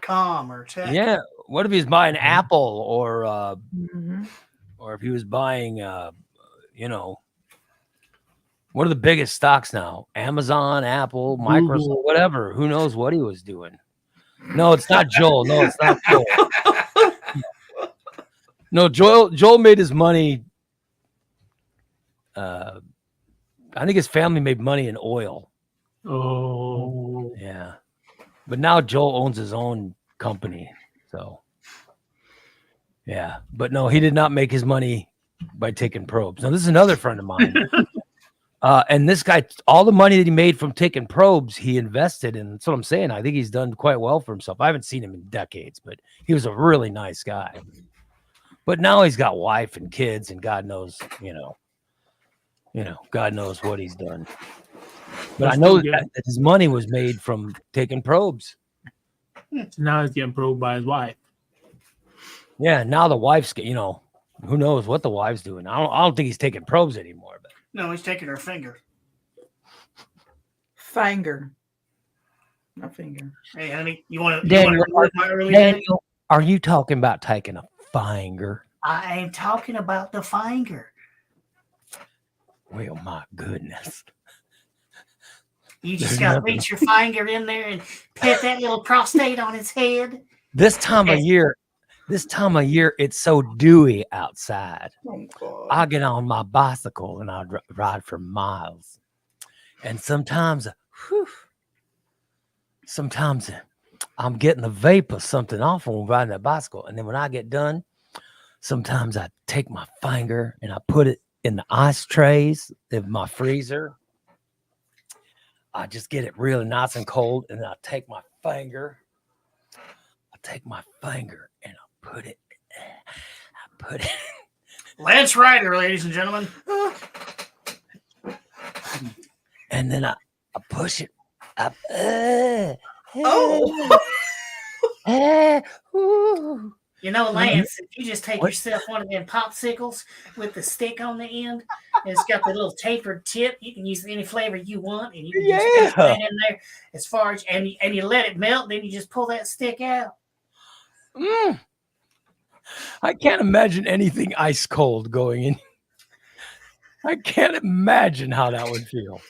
.com or tech? Yeah. What if he was buying Apple or Mhm. or if he was buying what are the biggest stocks now? Amazon, Apple, Microsoft, Google. whatever. Who knows what he was doing? No, it's not Joel. No, it's not Joel. No, Joel made his money. I think his family made money in oil. Oh. Yeah. But now Joel owns his own company. So, yeah. But no, he did not make his money by taking probes. Now, this is another friend of mine. And this guy, all the money that he made from taking probes, he invested in. That's what I'm saying. I think he's done quite well for himself. I haven't seen him in decades, but he was a really nice guy. But now he's got wife and kids, and God knows, God knows what he's done. But I know that his money was made from taking probes. Now he's getting probed by his wife. Yeah, now the wife's, who knows what the wife's doing. I don't think he's taking probes anymore. But No, he's taking her finger. Finger. No finger. Hey, honey, you want to Daniel, relive my early days? Daniel, are you talking about taking a finger? I am talking about the finger. Well, my goodness. You just got to reach your finger in there and pet that little prostate on his head. This time of year, it's so dewy outside. Oh, God. I get on my bicycle and I ride for miles. And sometimes I'm getting the vapor something off when I'm riding that bicycle. And then when I get done, sometimes I take my finger and I put it in the ice trays of my freezer. I just get it really nice and cold. And then I take my finger and I put it. Lance Ryder, ladies and gentlemen. And then I push it up. Oh. Ooh. You know, Lance, if you just take yourself one of them popsicles with the stick on the end, and it's got the little tapered tip, you can use any flavor you want, and you can just put that in there as far as, and you let it melt, then you just pull that stick out. I can't imagine anything ice cold going in. I can't imagine how that would feel.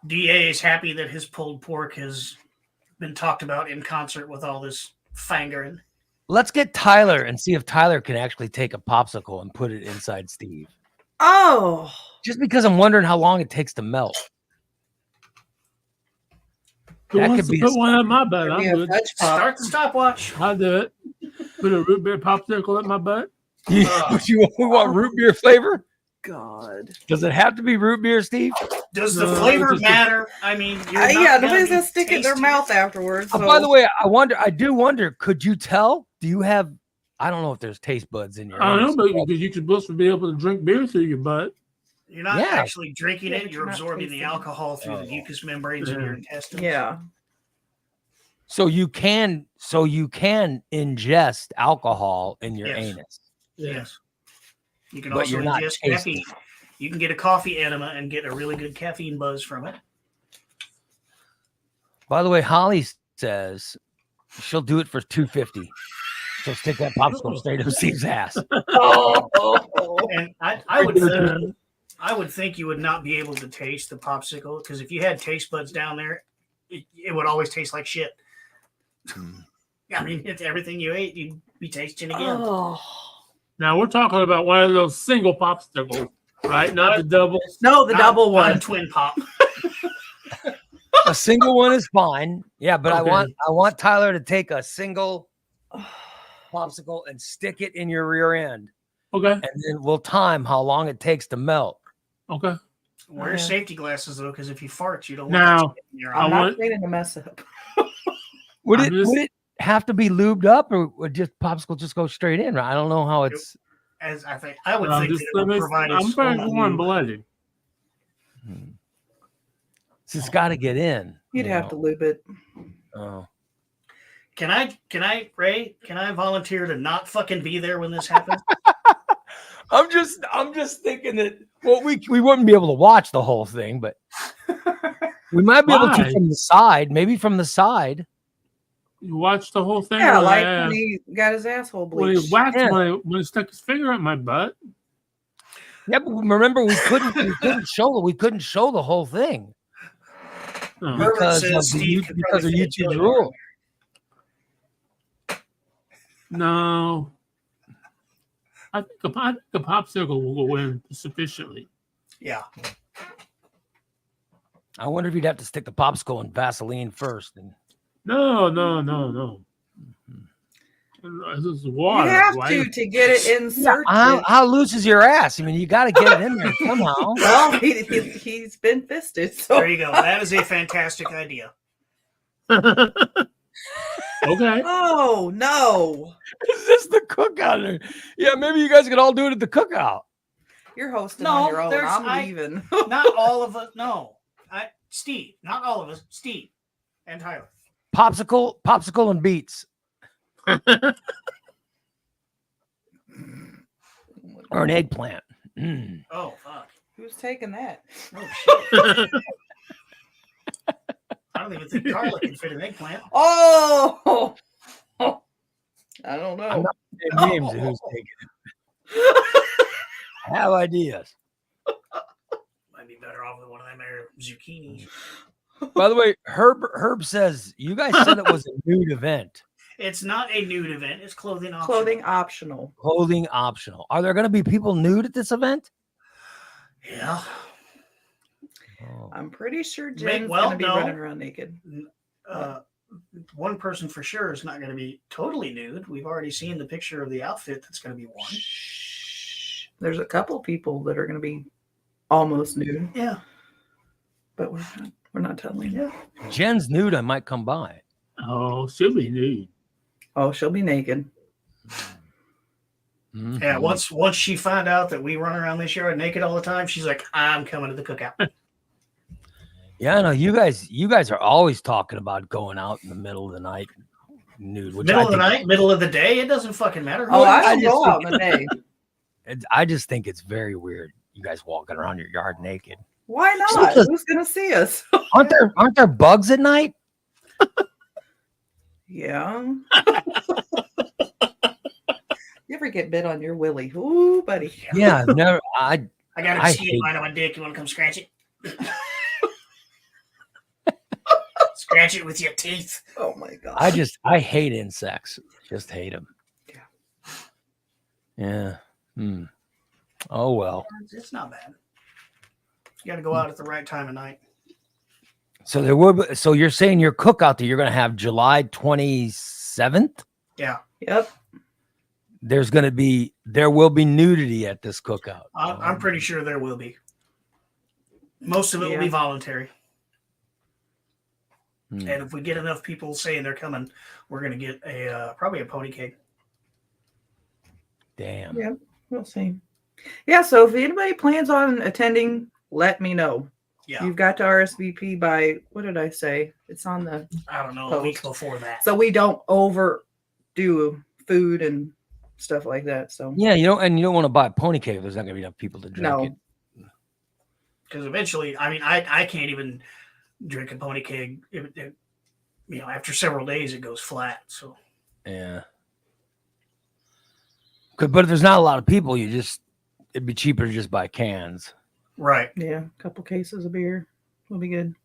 DA is happy that his pulled pork has been talked about in concert with all this fingering. Let's get Tyler and see if Tyler can actually take a popsicle and put it inside Steve. Oh. Just because I'm wondering how long it takes to melt. Who That wants could to be put one in my butt? I'm Maybe a good. fudge pop. Start the stopwatch. I'll do it. Put a root beer popsicle in my butt. We want root beer flavor? God. Does it have to be root beer, Steve? Does the No, flavor just- matter? I mean, you're not Yeah, gonna nobody's be gonna stick it in their tasty. mouth afterwards. So. By the way, I do wonder, could you tell? Do you have, I don't know if there's taste buds in your I don't anus. know, but because you're supposed to be able to drink beer through your butt. You're not Yeah. actually drinking Yeah, it. but You're you're not absorbing the tasting it. alcohol through the mucous membranes in your intestines. Yeah. So you can ingest alcohol in your Yes. anus. Yes. You can But also you're not ingest tasting. caffeine. You can get a coffee enema and get a really good caffeine buzz from it. By the way, Holly says she'll do it for $250. So stick that popsicle straight up Steve's ass. And I would think you would not be able to taste the popsicle because if you had taste buds down there, it would always taste like shit. I mean, it's everything you ate, you'd be tasting again. Oh. Now we're talking about one of those single popsicles, right? Not the doubles. No, the double Not a one. twin pop. A single one is fine. Yeah, but Okay. I want Tyler to take a single popsicle and stick it in your rear end, Okay. and then we'll time how long it takes to melt. Okay. Wear Yeah. safety glasses though, because if you fart, you don't Now, want that shit in your I I'm eye. not want- cleaning the mess up. Would I'm just- would it have to be lubed up, or would just popsicle just go straight in? Right? I don't know how it's. As I would I'm think just that it would provide I'm its very own warm lube. blooded. It's got to get in. You'd you have know. to lube it. Oh. Can I, Ray? Can I volunteer to not fucking be there when this happens? I'm just thinking that we wouldn't be able to watch the whole thing, but we might be able to Why? from the side, maybe from the side. You watched the whole thing. Yeah, when like I, when he got his asshole when bleached. he whacked Yeah. when he stuck his finger up my butt. Yeah, but remember we couldn't show the whole thing Oh. Herbert because says of, Steve could because of probably fit YouTube's into it. rule. No. I think a popsicle will go in sufficiently. Yeah. I wonder if you'd have to stick the popsicle in Vaseline first. And No. This is You water. have right? to get it inserted. how loose is your ass? I mean, you got to get it in there somehow. Well, he's been fisted. So There you go. That is a fantastic idea. Okay. oh no, Is this the cookout? Yeah, maybe you guys could all do it at the cookout. you're hosting No, on your own. there's- I'm I- leaving. Not all of us. No. Steve. Not all of us. Steve and Tyler. Popsicle and beets, or an eggplant. Mm. Oh fuck. Who's taking that? Oh shit. I don't even think Carla can fit an eggplant. Oh, I don't know. I'm not saying names of who's taking it. I have ideas. Might be better off with one of them there zucchinis. By the way, Herb says you guys said it was a nude event. It's not a nude event. It's clothing optional. Clothing optional. Clothing optional. Are there going to be people nude at this event? Yeah. Oh. I'm pretty sure Make- Jen's well, gonna be no. running around naked. One person for sure is not going to be totally nude. We've already seen the picture of the outfit that's going to be worn. There's a couple people that are gonna be almost nude, Yeah. but we're not telling you. Yeah. Jen's nude. I might come by. Oh, she'll be nude. Oh, she'll be naked. Mhm. Yeah. Once she found out that we run around this yard naked all the time, she's like, I'm coming to the cookout. Yeah, I know you guys are always talking about going out in the middle of the night nude. Which Middle I of the think- night, middle of the day, it doesn't fucking matter. Oh, I I don't just go out think- in the day. I just think it's very weird. You guys walking around your yard naked. Why not? Sometimes- Who's gonna see us? Aren't there bugs at night? Yeah. You ever get bit on your willy? Ooh, buddy. Yeah, I've never. I got a I mosquito hate- bite on my dick. You want to come scratch it? Scratch it with your teeth. Oh my god. I hate insects. Just hate them. Yeah. Yeah. Hmm. Oh well. It's not bad. You got to go out at the right time of night. So there will. Be, so you're saying your cookout that you're going to have July 27th? Yeah. Yep. There will be nudity at this cookout. I'm pretty sure there will be. Most of it will be Yeah. voluntary. Hmm. And if we get enough people saying they're coming, we're going to get probably a pony cake. Damn. Yeah. We'll see. Yeah. So if anybody plans on attending, let me know. Yeah. You've got to RSVP by, what did I say? It's on the, I don't know, a week before that. so we don't overdo food and stuff like that. So Yeah, you don't want to buy a pony cake if there's not going to be enough people to drink No. it. Because eventually, I mean, I can't even drink a pony keg. After several days, it goes flat. So Yeah. But if there's not a lot of people, it'd be cheaper to just buy cans. Right. Yeah, a couple cases of beer will be good.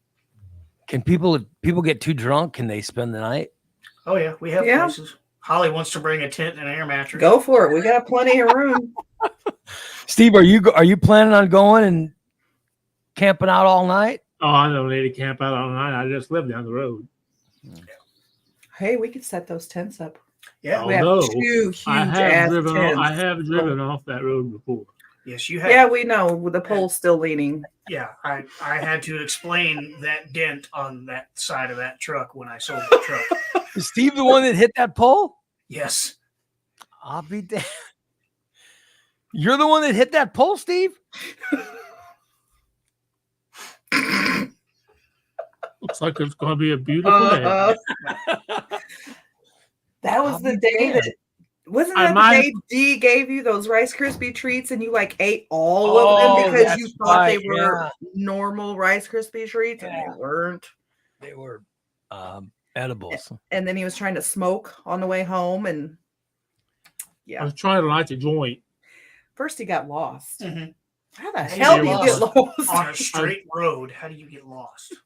Can people, if people get too drunk, can they spend the night? Oh yeah, we have Yeah. places. Holly wants to bring a tent and an air mattress. Go for it. We got plenty of room. Steve, are you planning on going and camping out all night? Oh, I don't need to camp out all night. I just live down the road. Hey, we could set those tents up. Yeah. We have Although, 2 huge I have ass driven. tents. I have driven off that road before. Yes, you have. Yeah, we know. With the pole's still leaning. Yeah, I had to explain that dent on that side of that truck when I sold the truck. Is Steve the one that hit that pole? Yes. I'll be damned. You're the one that hit that pole, Steve? Looks like it's going to be a beautiful day. That was the day that wasn't that the day Dee gave you those Rice Krispie treats and you like ate all of them because you thought they were normal Rice Krispie treats and they weren't. They were edibles. And then he was trying to smoke on the way home and I was trying to light the joint. First he got lost. Mm-hmm. How the hell do you get lost? On a straight road, how do you get lost?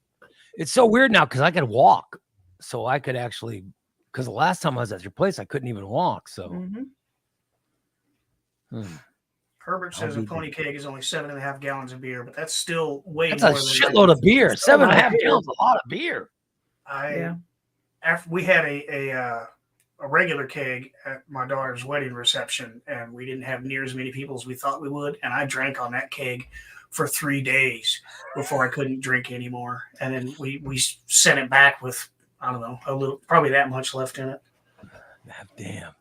It's so weird now because I could walk. So I could actually, because the last time I was at your place, I couldn't even walk. So Herbert says a pony keg is only 7.5 gallons of beer, but that's still way that's more a than shitload of beer. 7.5 gallons, a lot of beer. After we had a regular keg at my daughter's wedding reception, and we didn't have near as many people as we thought we would, and I drank on that keg for 3 days before I couldn't drink anymore. And then we sent it back with, I don't know, a little, probably that much left in it. Damn.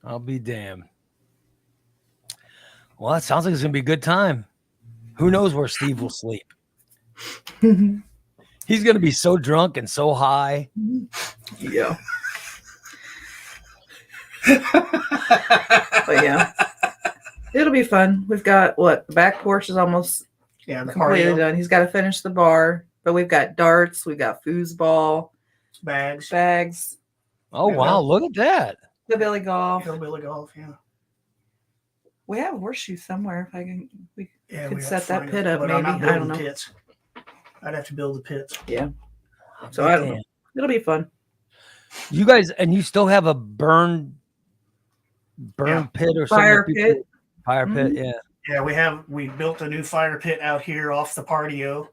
I'll be damned. Well, it sounds like it's gonna be a good time. Who knows where Steve will sleep? He's gonna be so drunk and so high. Yeah. But yeah. It'll be fun. We've got the back porch is almost completely done. He's got to finish the bar, but we've got darts, we've got foosball, bags. Oh wow, look at that. The Billy Golf. Hillbilly golf, yeah. We have a horseshoe somewhere. If I can, we could we set that pit up. But Maybe I'm not I don't know. pits. I'd have to build the pits. Yeah. So I don't know. It'll be fun. You guys, and you still have a burn pit or fire something? pit. Fire pit, yeah. Yeah, we built a new fire pit out here off the patio.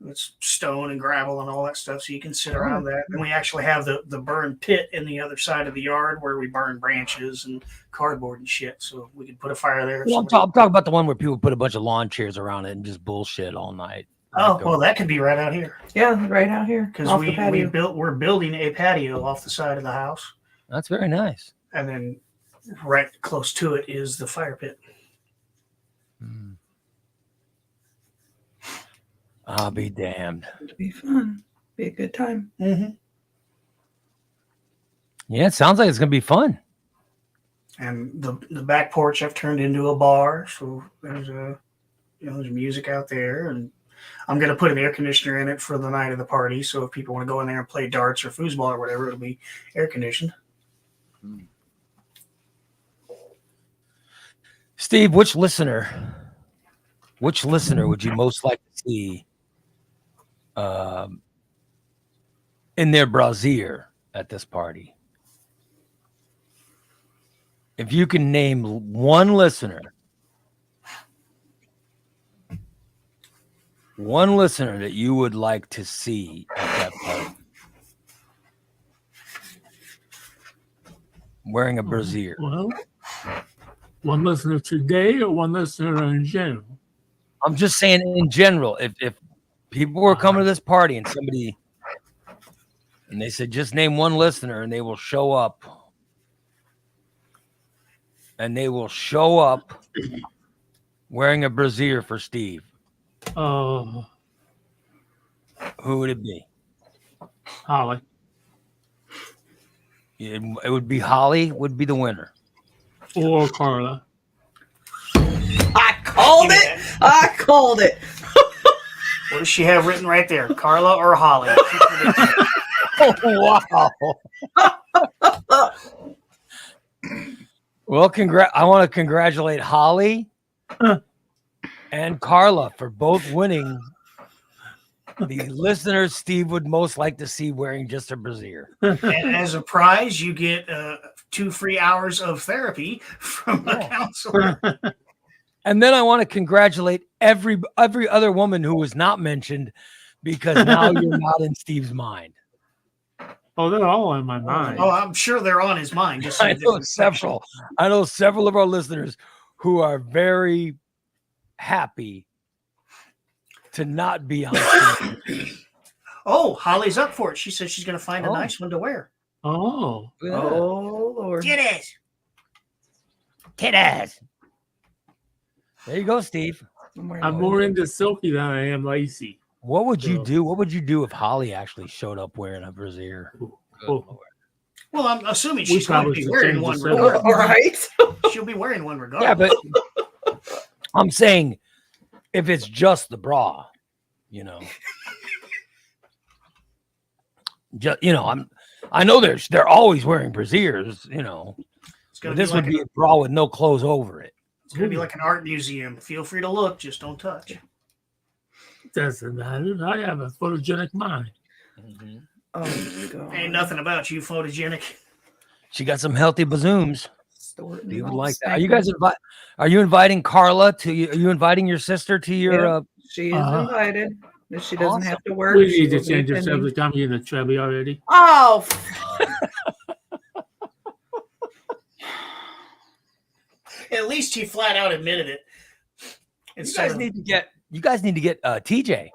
It's stone and gravel and all that stuff, so you can sit around that. And we actually have the burn pit in the other side of the yard where we burn branches and cardboard and shit. So we can put a fire there. Well, I'm talking about the one where people put a bunch of lawn chairs around it and just bullshit all night. Oh, well, that could be right out here. Yeah, right out here. Because we're building a patio off the side of the house. That's very nice. And then right close to it is the fire pit. I'll be damned. It'll be fun. Be a good time. Mm-hmm. Yeah, it sounds like it's gonna be fun. And the back porch I've turned into a bar, so there's there's music out there, and I'm gonna put an air conditioner in it for the night of the party. So if people want to go in there and play darts or foosball or whatever, it'll be air conditioned. Steve, which listener would you most like to see in their brassiere at this party? If you can name one listener that you would like to see at that party wearing a brassiere. Well, one listener today or one listener in general? I'm just saying in general, if people were coming to this party and they said, just name one listener and they will show up. And they will show up wearing a brassiere for Steve. Who Who would it be? Holly. It would be Holly would be the winner. Or Carla. I called it. What does she have written right there? Carla or Holly? Oh, wow. Well, I want to congratulate Holly and Carla for both winning the listeners Steve would most like to see wearing just a brassiere. And as a prize, you get 2 free hours of therapy from a counselor. And then I want to congratulate every other woman who was not mentioned, because now you're not in Steve's mind. Oh, they're all on my mind. Oh, I'm sure they're on his mind. Just I know several. I know several of our listeners who are very happy to not be on Steve. Oh, Holly's up for it. She said she's going to find a nice one to wear. Oh. Yeah. Oh, Lord. Titties. There you go, Steve. I'm more into silky than I am lacy. What would you do? What would you do if Holly actually showed up wearing a brassiere? Oh. Well, I'm assuming she's going to probably be should wearing change one the subject. regardless. All right. She'll be wearing one regardless. Yeah, but I'm saying if it's just the bra, you know. I know they're always wearing brassieres, you know. But this would be a bra with no clothes over it. It's going to be like an art museum. Feel free to look, just don't touch. Doesn't matter. I have a photogenic mind. Mm-hmm. Oh, God. Ain't nothing about you photogenic. She got some healthy bazooms. Stored You would in like that. all Are you guys Are you inviting Carla to you? Are you inviting your sister to your? Yeah. She is invited. If she doesn't have to work. We need she to will be change the attending. subject. I'm getting a chubby already. Oh, At least he flat out admitted it. You guys need to get TJ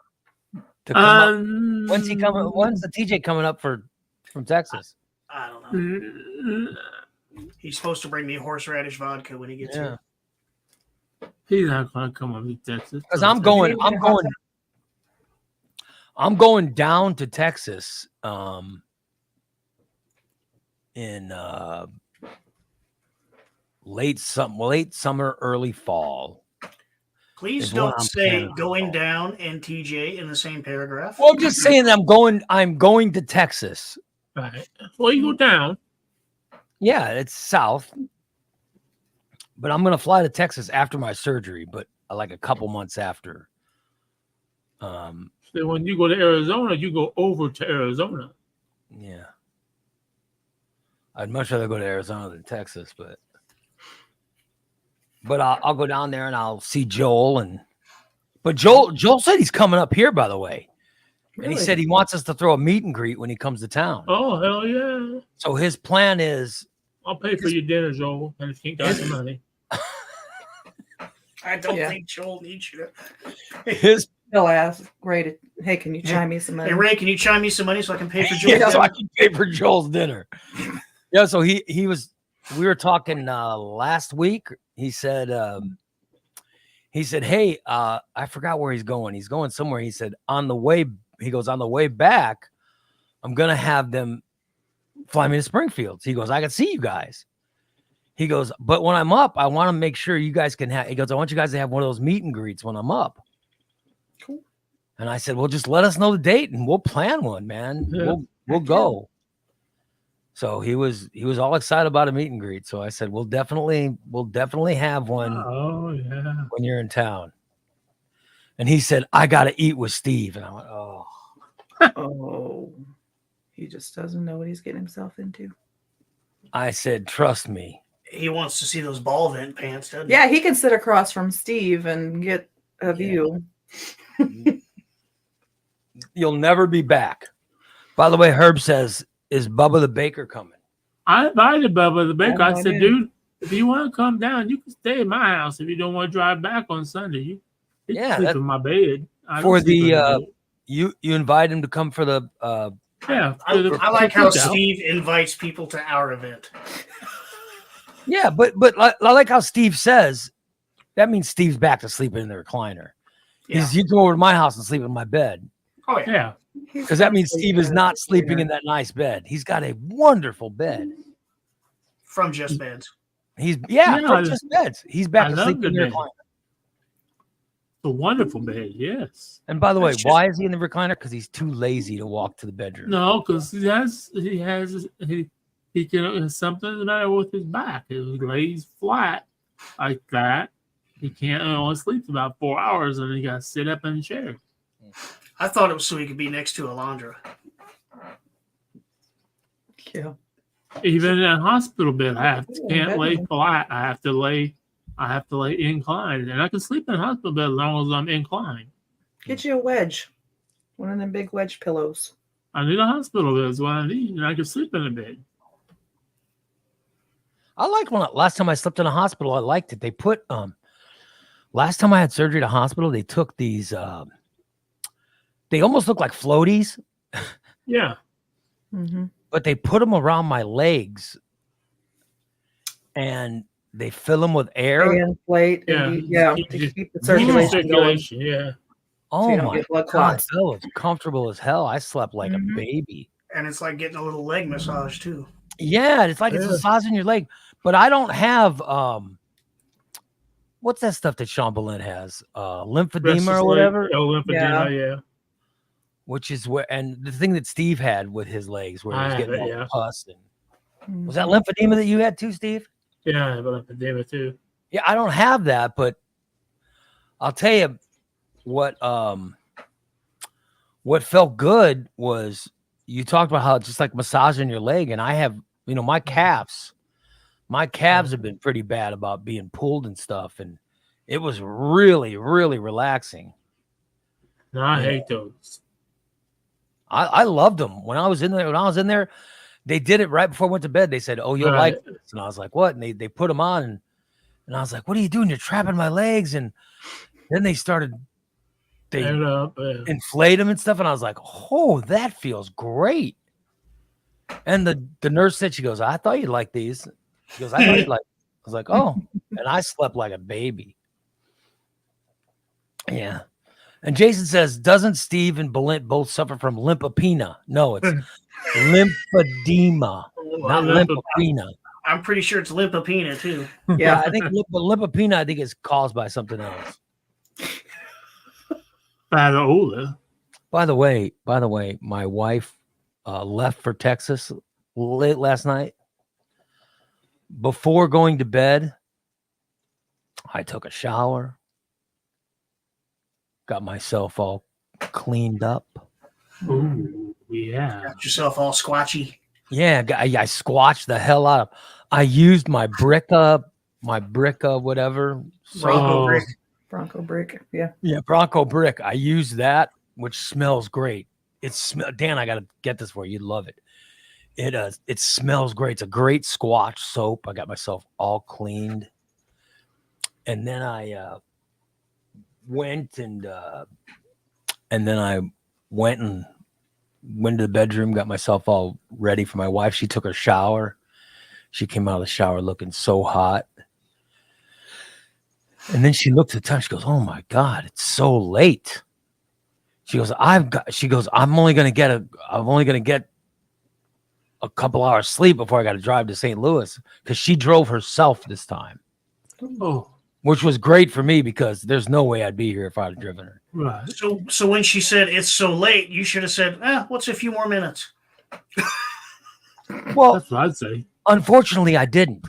to come up. When's he coming? When's the TJ coming up from Texas? I don't know. He's supposed to bring me horseradish vodka when he gets here. He's not going to come up to Texas. Because I'm going down to Texas in late summer, early fall. Please don't say going down and TJ in the same paragraph. Well, I'm just saying I'm going to Texas. Right. Well, you go down. Yeah, it's south. But I'm gonna fly to Texas after my surgery, but like a couple months after. So when you go to Arizona, you go over to Arizona. Yeah. I'd much rather go to Arizona than Texas, but I'll go down there and I'll see Joel but Joel said he's coming up here, by the way. really? And he said he wants us to throw a meet and greet when he comes to town. Oh, hell yeah. So his plan is I'll pay for your dinner, Joel, and if you ain't got the money. I don't think Joel needs you to. He'll ask, Ray, hey, can you chime me some money? Hey, Ray, can you chime me some money so I can pay for Joel's dinner? So I can pay for Joel's dinner. Yeah, so we were talking last week. He said, hey, I forgot where he's going. He's going somewhere. He said, on the way back, I'm going to have them fly me to Springfield. He goes, I can see you guys. He goes, but when I'm up, I want to make sure you guys can have, he goes, I want you guys to have one of those meet and greets when I'm up. Cool. And I said, well, just let us know the date and we'll plan one, man. Yeah. We'll go. So he was all excited about a meet and greet. So I said, we'll definitely have one. Oh yeah. When you're in town. And he said, I got to eat with Steve. And I went, oh. Oh, he just doesn't know what he's getting himself into. I said, trust me. He wants to see those ball vent pants, doesn't he? Yeah, he can sit across from Steve and get a view. You'll never be back. By the way, Herb says, is Bubba the Baker coming? I invited Bubba the Baker. I said, dude, if you want to come down, you can stay at my house. If you don't want to drive back on Sunday, you can sleep in my bed. You invite him to come for the I like how Steve invites people to our event. Yeah, but I like how Steve says that means Steve's back to sleeping in the recliner. Yeah. You come over to my house and sleep in my bed. Oh yeah. Because that means Steve is not sleeping in that nice bed. He's got a wonderful bed. From Just Beds. From Just Beds. He's back to sleep in the recliner. a wonderful bed. Yes. And by the way, That's why is he in the recliner? Because he's too lazy to walk to the bedroom. No, because he can something the matter with his back. If he lays flat like that, he can't only sleeps about 4 hours, and he got to sit up in a chair. I thought it was so he could be next to Alondra. Yeah. Even in a hospital bed, can't lay flat. I have to lay inclined, and I can sleep in a hospital bed as long as I'm inclined. Get you a wedge, one of them big wedge pillows. I need a hospital bed is what I need, and I can sleep in a bed. I liked last time I slept in a hospital. I liked it. They put last time I had surgery at a hospital, they took these. They almost look like floaties. Yeah. Mm-hmm. But they put them around my legs, and they fill them with air. Inflate, Yeah. to keep the circulation going. Yeah. Oh So you don't my get blood God, clots. that was comfortable as hell. I slept like Mhm. a baby. And it's like getting a little leg massage, too. Yeah, it's like it's massaging your leg. But I don't have what's that stuff that Sean Belen has? Lymphedema or whatever. Lymphedema, yeah. Which is where, and the thing that Steve had with his legs, where he was getting all the pus. And, was that lymphedema that you had too, Steve? Yeah, I have lymphedema too. Yeah, I don't have that, but I'll tell you what felt good was you talked about how it's just like massaging your leg, and I have, my calves have been pretty bad about being pulled and stuff, and it was really, really relaxing. No, I hate those. I loved them when I was in there. They did it right before I went to bed. They said, "Oh, you'll like this," and I was like, "What?" And they put them on, and I was like, "What are you doing? You're trapping my legs." And then they inflate them and stuff, and I was like, "Oh, that feels great." And the nurse said, she goes, "I thought you'd like these." She goes, "I thought you'd like." I was like, "Oh," and I slept like a baby. Yeah. And Jason says, doesn't Steve and Belint both suffer from lymphopenia? No, it's lymphedema, not lymphopenia. I'm pretty sure it's lymphopenia, too. Yeah, I think lymphopenia, I think, is caused by something else. By the way, my wife left for Texas late last night. Before going to bed, I took a shower. Got myself all cleaned up. Ooh, yeah. Got yourself all squatchy. Yeah, I squatched the hell out of. I used my Bricka, whatever. Bronco brick. Yeah. Yeah, Bronco brick. I used that, which smells great. Dan, I gotta get this for you. You'd love it. It smells great. It's a great squash soap. I got myself all cleaned, and then I went to the bedroom, got myself all ready for my wife. She took her shower. She came out of the shower looking so hot. And then she looked at the time. She goes, "Oh my God, it's so late." She goes, I'm only going to get a couple hours sleep before I got to drive to St. Louis, because she drove herself this time. Oh. Which was great for me, because there's no way I'd be here if I'd have driven her. Right. So when she said it's so late, you should have said, what's a few more minutes? Well, that's what I'd say. Unfortunately, I didn't.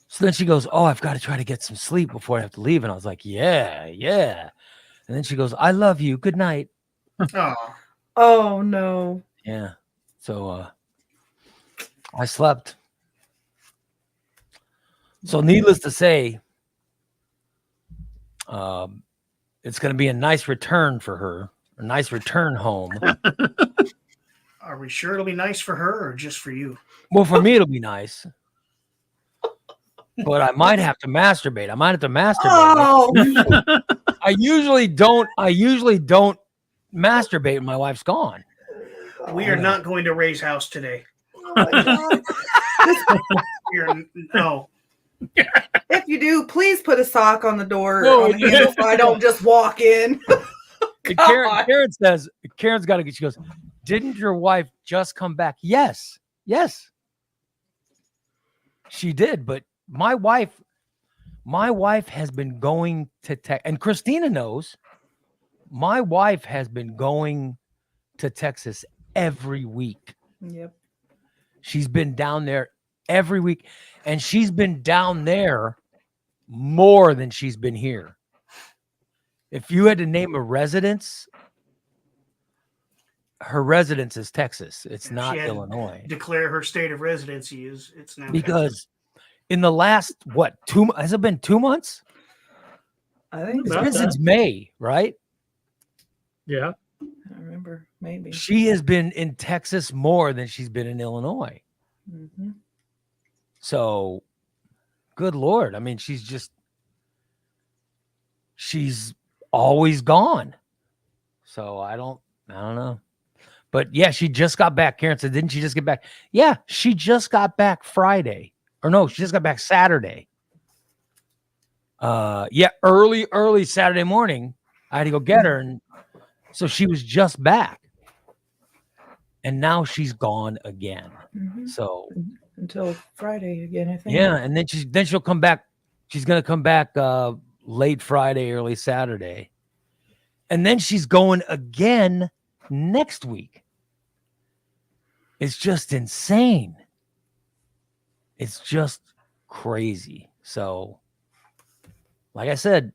So then she goes, "Oh, I've got to try to get some sleep before I have to leave." And I was like, yeah. And then she goes, "I love you. Good night." Oh, no. Yeah. So I slept. So needless to say, it's going to be a nice return for her, a nice return home. Are we sure it'll be nice for her or just for you? Well, for me, it'll be nice. But I might have to masturbate. Oh. I usually don't masturbate when my wife's gone. We are not going to Ray's house today. Oh my God. No. If you do, please put a sock on the door on the handle so I don't just walk in. Karen says, Karen's got to get, she goes, "Didn't your wife just come back?" Yes. She did, but my wife, My wife has been going to Texas, and Christina knows. My wife has been going to Texas every week. Yep. She's been down there every week, and she's been down there more than she's been here. If you had to name a residence, her residence is Texas. It's not She had to Illinois. Declare her state of residency is it's now Because in the last, what, has it been 2 months? I think It's About been that. since May, right? Yeah. I remember maybe. She has been in Texas more than she's been in Illinois. Mm-hmm. So, good Lord. I mean, she's always gone. So I don't know. But yeah, she just got back. Karen said, didn't she just get back? Yeah, she just got back Friday. Or no, she just got back Saturday. Yeah, early Saturday morning. I had to go get her. And so she was just back. And now she's gone again. Mm-hmm. So Until Friday again, I think. yeah, and then she'll come back. She's gonna come back late Friday, early Saturday. And then she's going again next week. It's just insane. It's just crazy. So, like I said,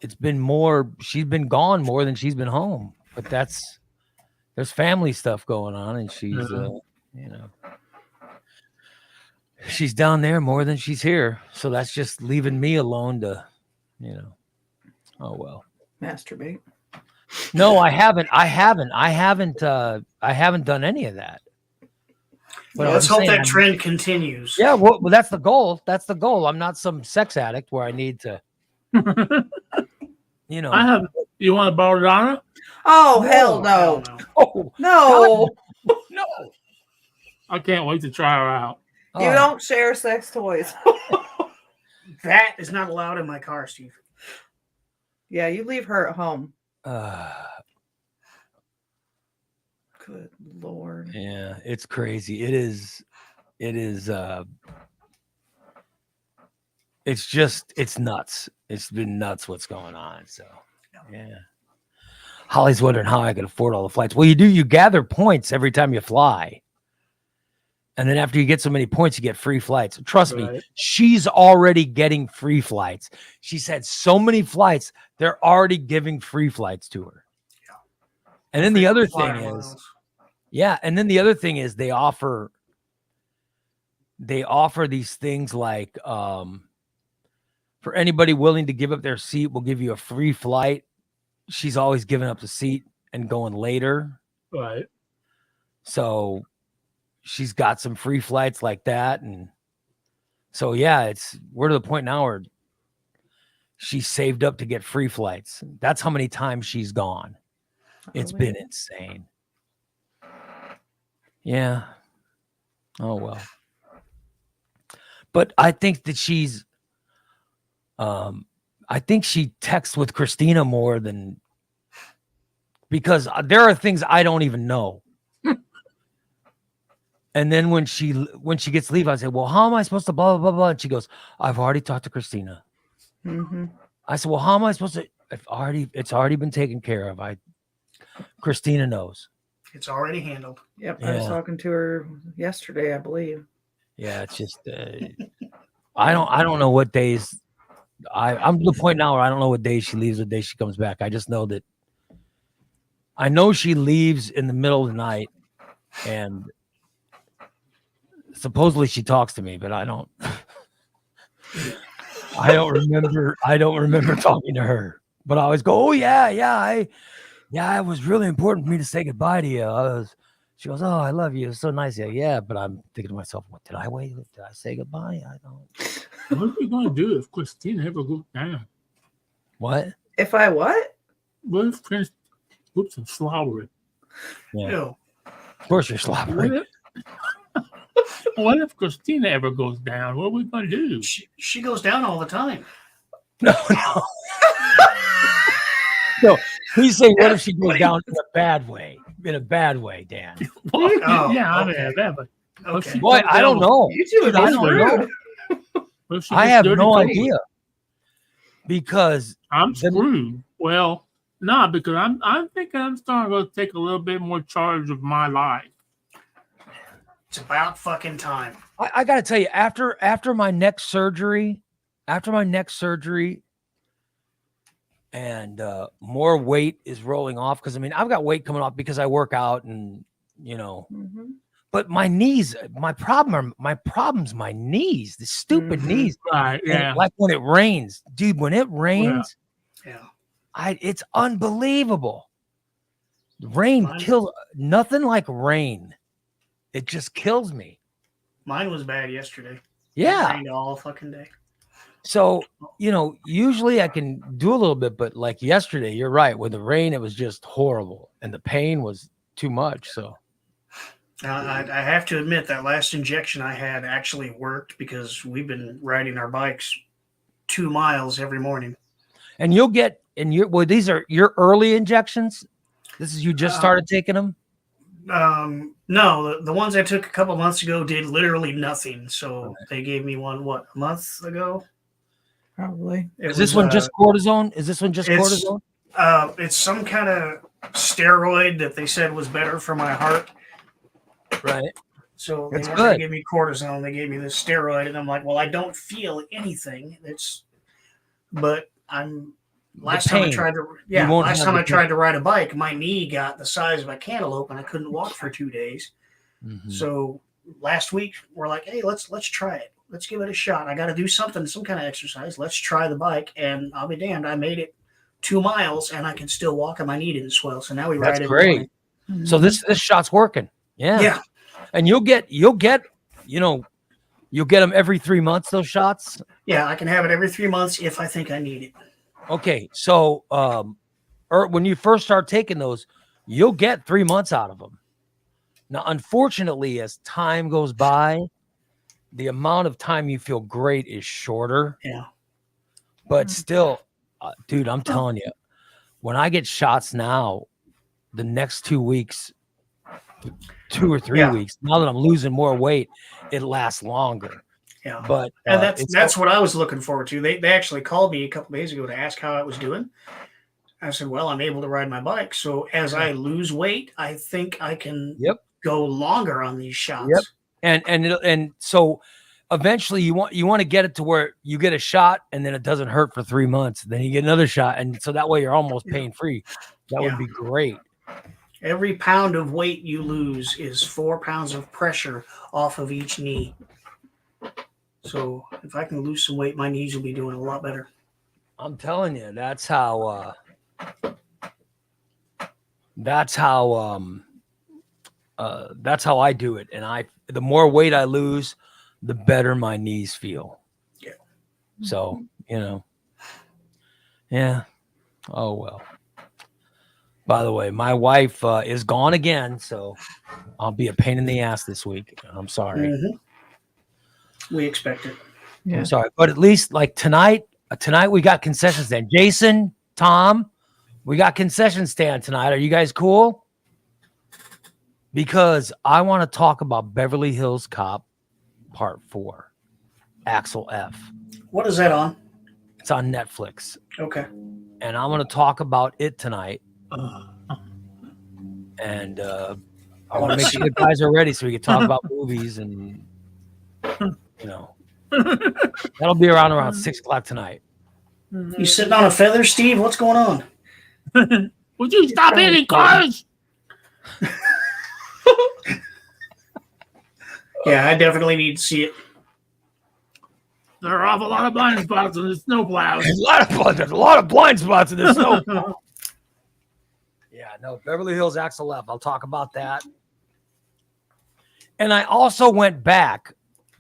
she's been gone more than she's been home. But there's family stuff going on, and she's, she's down there more than she's here. So that's just leaving me alone to, oh well. Masturbate. No, I haven't done any of that. But Let's I'm hope saying that trend continues. Yeah, well, that's the goal. That's the goal. I'm not some sex addict where I need to, I have. You want to borrow Donna? Oh, hell no. Oh, No. no. I can't wait to try her out. You don't share sex toys. That is not allowed in my car, Steve. Yeah, you leave her at home. Good Lord. Yeah, it's crazy. It is it's nuts. It's been nuts what's going on. So yeah. Holly's wondering how I can afford all the flights. Well, you gather points every time you fly. And then after you get so many points, you get free flights. Trust me, she's already getting free flights. She's had so many flights, they're already giving free flights to her. Yeah. And then the other thing is, they offer these things like for anybody willing to give up their seat, we'll give you a free flight. She's always giving up the seat and going later. Right. So she's got some free flights like that. And so, yeah, we're to the point now where she's saved up to get free flights. That's how many times she's gone. It's been insane. Yeah. Oh, well. But I think that I think she texts with Christina more than, because there are things I don't even know. And then when she gets leave, I say, well, how am I supposed to blah, blah, blah, blah? And she goes, I've already talked to Christina. Mm-hmm. I said, well, how am I supposed to? It's already been taken care of. Christina knows. It's already handled. Yep. I was talking to her yesterday, I believe. Yeah. It's just, I don't know what days I'm to the point now where I don't know what day she leaves, what day she comes back. I just know that I know she leaves in the middle of the night, and supposedly she talks to me, but I don't remember talking to her. But I always go, oh it was really important for me to say goodbye to you. She goes, oh, I love you. It's so nice. Yeah, but I'm thinking to myself, what did I wait? Did I say goodbye? I don't. What are we going to do if Christina ever goes down? What? If I what? What if Chris whoops and slobbering? Yeah. Ew. Of course you're slobbering. What if Christina ever goes down? What are we going to do? She goes down all the time. No. No, he's saying, what if she goes down in a bad way? In a bad way, Dan. Oh, yeah, I mean, okay. that, but Okay. Boy, I don't know. You two Dude, I are don't rude. know. I have no idea. because I'm screwed. Well, no, because I'm thinking I'm starting to take a little bit more charge of my life. It's about fucking time. I got to tell you, after my neck surgery, and more weight is rolling off, because I mean I've got weight coming off because I work out and but my knees, my problem's my knees, the stupid knees. Right? Yeah. And like when it rains, dude. When it rains, Yeah. it's unbelievable. Rain kills. Nothing like rain. It just kills me. Mine was bad yesterday. Yeah. It rained all fucking day. So, usually I can do a little bit, but like yesterday, you're right. With the rain, it was just horrible. And the pain was too much. So I have to admit that last injection I had actually worked, because we've been riding our bikes 2 miles every morning. And you'll get, these are your early injections? This is, you just started taking them? No, the ones I took a couple months ago did literally nothing. So they gave me one, a month ago? Probably. Is this one just cortisone? Cortisone? It's some kind of steroid that they said was better for my heart. Right. So they That's weren't going to good. give me cortisone. They gave me this steroid, and I'm like, well, I don't feel anything. Last time I tried to ride a bike, my knee got the size of a cantaloupe, and I couldn't walk for 2 days. Mm-hmm. So last week we're like, hey, let's try it. Let's give it a shot. I got to do something, some kind of exercise. Let's try the bike, and I'll be damned, I made it 2 miles, and I can still walk, and my knee didn't swell. So now we ride. That's great. So this shot's working. Yeah. And you'll get them every 3 months, those shots. Yeah, I can have it every 3 months if I think I need it. Okay, so when you first start taking those, you'll get 3 months out of them. Now, unfortunately, as time goes by, the amount of time you feel great is shorter. Yeah. But still, dude, I'm telling you, when I get shots now, the next 2 weeks, 2 or 3 weeks, now that I'm losing more weight, it lasts longer. Yeah, but and that's what I was looking forward to. They actually called me a couple days ago to ask how I was doing. I said, well, I'm able to ride my bike. So as I lose weight, I think I can go longer on these shots. Yep. And so eventually you want to get it to where you get a shot and then it doesn't hurt for 3 months. Then you get another shot. And so that way you're almost pain free. That would be great. Every pound of weight you lose is 4 pounds of pressure off of each knee. So if I can lose some weight, my knees will be doing a lot better. I'm telling you, that's how I do it. And the more weight I lose, the better my knees feel. Yeah. So, yeah. Oh, well. By the way, my wife is gone again, so I'll be a pain in the ass this week. I'm sorry. Mm-hmm. We expect it. Yeah. I'm sorry, but at least like tonight we got concession stand. Jason, Tom, we got concession stand tonight. Are you guys cool? Because I want to talk about Beverly Hills Cop Part 4, Axel F. What is that on? It's on Netflix. Okay. And I'm going to talk about it tonight. And I want to make sure the guys are ready so we can talk about movies and that'll be around 6 o'clock tonight. You sitting on a feather, Steve? What's going on? Would you stop hitting cars? Yeah, I definitely need to see it. There are a lot of blind spots in the snow plows. There's a lot of blind spots in the snow. Yeah, no, Beverly Hills Axel F. I'll talk about that. And I also went back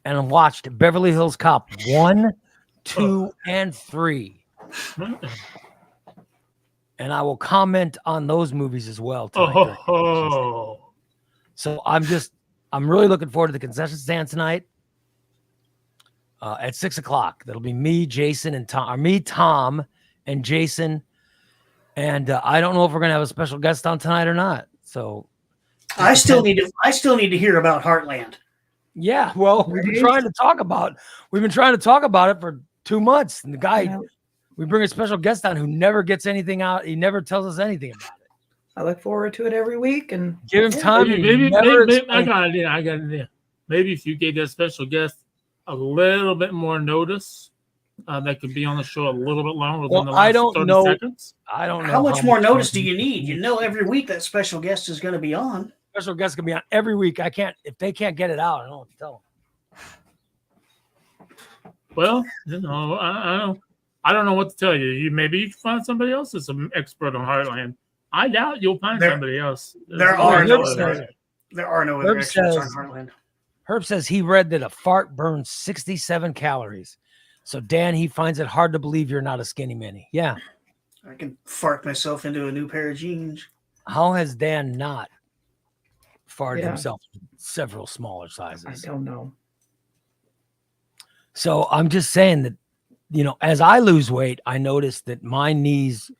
and watched Beverly Hills Cop 1, 2, and 3. And I will comment on those movies as well tonight. So I'm really looking forward to the concession stand tonight at 6 o'clock. That'll be me, Jason, and Tom. Or me, Tom, and Jason. And I don't know if we're gonna have a special guest on tonight or not. So I still need to hear about Heartland. Yeah, well, we've been trying to talk about it for 2 months, and the guy We bring a special guest on who never gets anything out. He never tells us anything about it. I look forward to it every week, and Give him time. Maybe I got an idea. Maybe if you gave that special guest a little bit more notice, that could be on the show a little bit longer than the last I don't 30 know. seconds. I don't know How much more notice do you need? You know, every week that special guest is going to be on. Special guest can be on every week. I can't if they can't get it out. I don't know what to tell them. Well, I don't know what to tell you. Maybe you can find somebody else that's an expert on Heartland. I doubt you'll find somebody else. There are no other experts on Heartland. Herb says he read that a fart burns 67 calories. So Dan, he finds it hard to believe you're not a skinny mini. Yeah. I can fart myself into a new pair of jeans. How has Dan not farted himself several smaller sizes? I don't know. So I'm just saying that, as I lose weight, I notice that my knees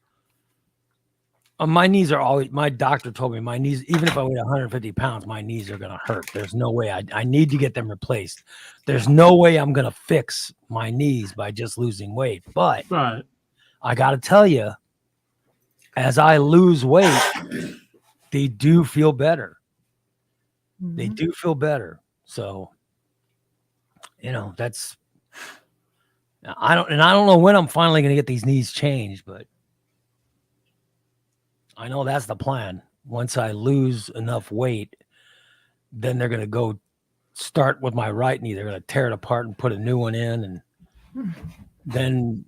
are always, my doctor told me my knees, even if I weigh 150 pounds, my knees are going to hurt. There's no way I need to get them replaced. There's no way I'm going to fix my knees by just losing weight. But right. I got to tell you, as I lose weight, they do feel better. Mm-hmm. They do feel better. So, that's, I don't know when I'm finally going to get these knees changed, but I know that's the plan. Once I lose enough weight, then they're going to go start with my right knee. They're going to tear it apart and put a new one in. And then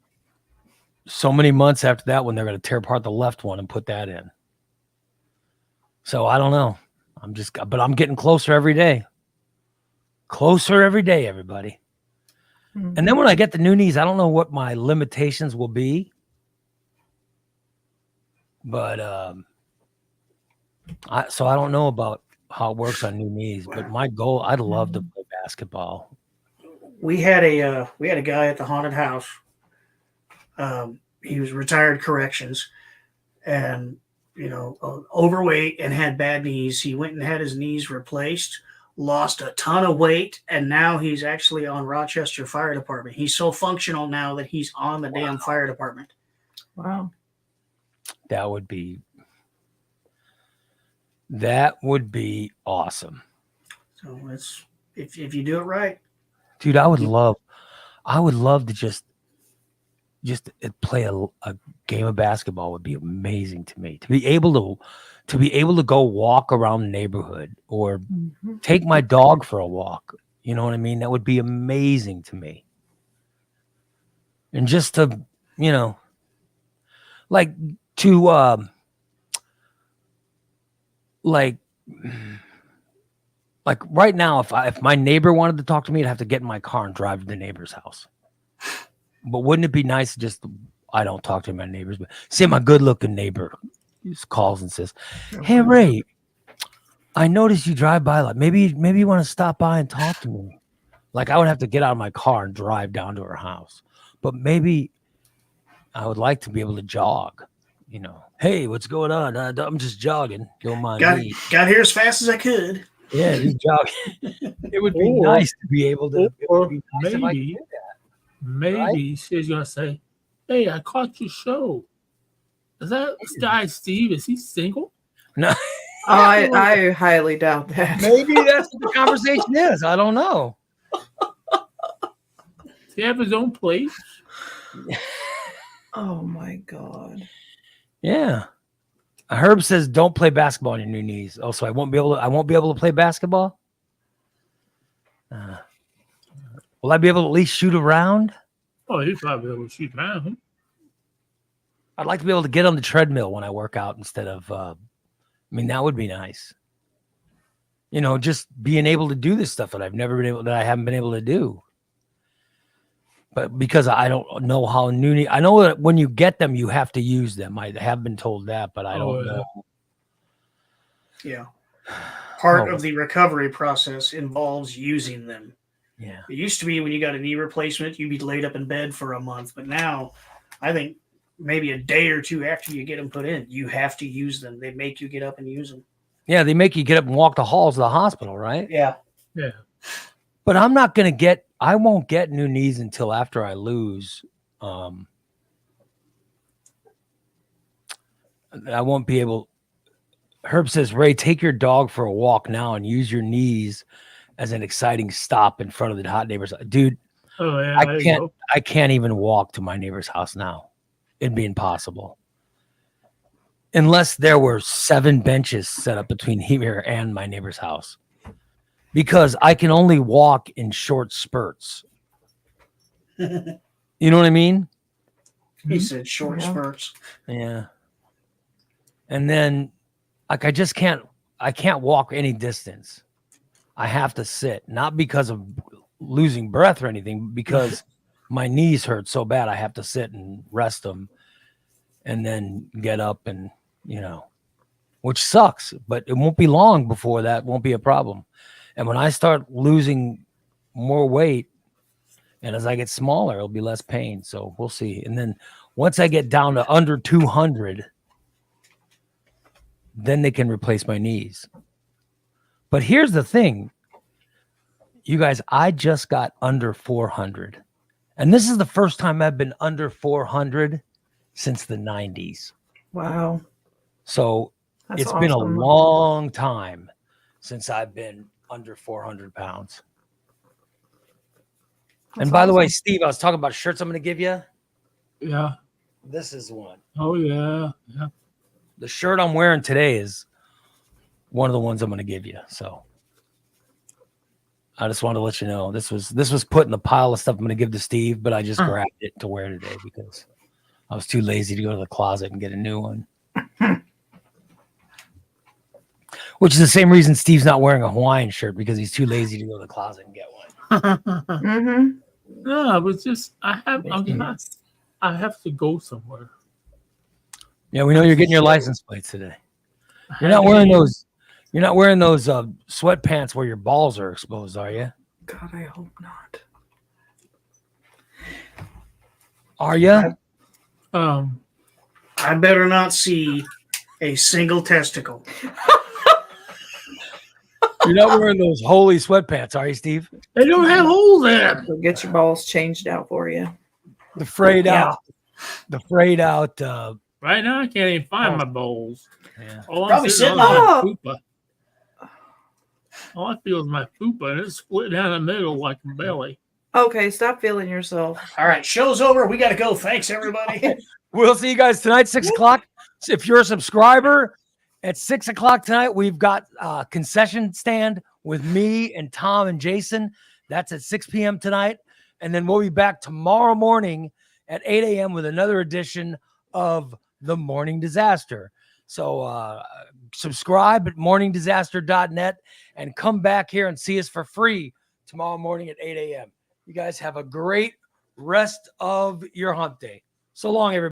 so many months after that one, they're going to tear apart the left one and put that in. So I don't know. But I'm getting closer every day. Closer every day, everybody. Mm-hmm. And then when I get the new knees, I don't know what my limitations will be. But I don't know about how it works on new knees. But my goal, I'd love to play basketball. We had a guy at the haunted house. He was retired corrections, and overweight and had bad knees. He went and had his knees replaced, lost a ton of weight, and now he's actually on Rochester Fire Department. He's so functional now that he's on the damn fire department. Wow. That would be awesome. So it's if you do it right, dude. I would love to just play a game of basketball. Would be amazing to me. To be able to go walk around the neighborhood or take my dog for a walk. You know what I mean? That would be amazing to me. And just to like right now, if my neighbor wanted to talk to me, I'd have to get in my car and drive to the neighbor's house. But wouldn't it be nice to I don't talk to my neighbors, but say my good looking neighbor just calls and says, "Hey Ray, I noticed you drive by, like maybe you want to stop by and talk to me." Like I would have to get out of my car and drive down to her house. But maybe I would like to be able to jog. Hey, what's going on? I'm just jogging. Don't mind me. Got here as fast as I could. Yeah, just jogging. It would be nice to be able to. Maybe she's gonna say, "Hey, I caught your show. Is that guy Steve? Is he single?" No, I highly doubt that. Maybe that's what the conversation is. I don't know. Does he have his own place? Oh my God. Yeah. Herb says don't play basketball on your new knees. Oh, so I won't be able to play basketball? Will I be able to at least shoot around? Oh, he'll probably be able to shoot around. I'd like to be able to get on the treadmill when I work out instead of that would be nice. Just being able to do this stuff that I haven't been able to do. But because I don't know how I know that when you get them, you have to use them. I have been told that, but I don't know. Yeah. Part of the recovery process involves using them. Yeah. It used to be when you got a knee replacement, you'd be laid up in bed for a month. But now, I think maybe a day or two after you get them put in, you have to use them. They make you get up and use them. Yeah, they make you get up and walk the halls of the hospital, right? Yeah. Yeah. But I won't get new knees until after I lose I won't be able. Herb says, Ray, take your dog for a walk now and use your knees as an exciting stop in front of the hot neighbor's. Dude, Oh yeah, there you go. I can't even walk to my neighbor's house now. It'd be impossible. Unless there were 7 benches set up between here and my neighbor's house. Because I can only walk in short spurts. You know what I mean? He said short spurts. Yeah. And then like I can't walk any distance. I have to sit, not because of losing breath or anything, because my knees hurt so bad I have to sit and rest them and then get up and, which sucks, but it won't be long before that won't be a problem. And when I start losing more weight and as I get smaller, it'll be less pain. So we'll see. And then once I get down to under 200, then they can replace my knees. But here's the thing, you guys, I just got under 400. And this is the first time I've been under 400 since the 90s. Wow. So it's been a long time since I've been under 400 pounds. And by the way, Steve, I was talking about shirts I'm going to give you. Yeah. This is one. Oh yeah. Yeah. The shirt I'm wearing today is one of the ones I'm going to give you. So I just wanted to let you know this was put in the pile of stuff I'm going to give to Steve, but I just grabbed it to wear today because I was too lazy to go to the closet and get a new one. Which is the same reason Steve's not wearing a Hawaiian shirt, because he's too lazy to go to the closet and get one. Mm-hmm. No, it was just I have to go somewhere. Yeah, we know you're getting your license plates today. You're not wearing those sweatpants where your balls are exposed, are you? God, I hope not. Are you? I better not see a single testicle. You're not wearing those holy sweatpants, are you, Steve? They don't have holes in them. We'll get your balls changed out for you. The frayed out. Right now, I can't even find my bowls. Yeah. All Probably I'm sitting on on is my fupa. All I feel is my fupa, and it's split down the middle like a belly. Okay, stop feeling yourself. All right, show's over. We got to go. Thanks, everybody. We'll see you guys tonight, 6 o'clock. If you're a subscriber, at 6 o'clock tonight, we've got a concession stand with me and Tom and Jason. That's at 6 p.m. tonight. And then we'll be back tomorrow morning at 8 a.m. with another edition of The Morning Disaster. So subscribe at morningdisaster.net and come back here and see us for free tomorrow morning at 8 a.m. You guys have a great rest of your hump day. So long, everybody.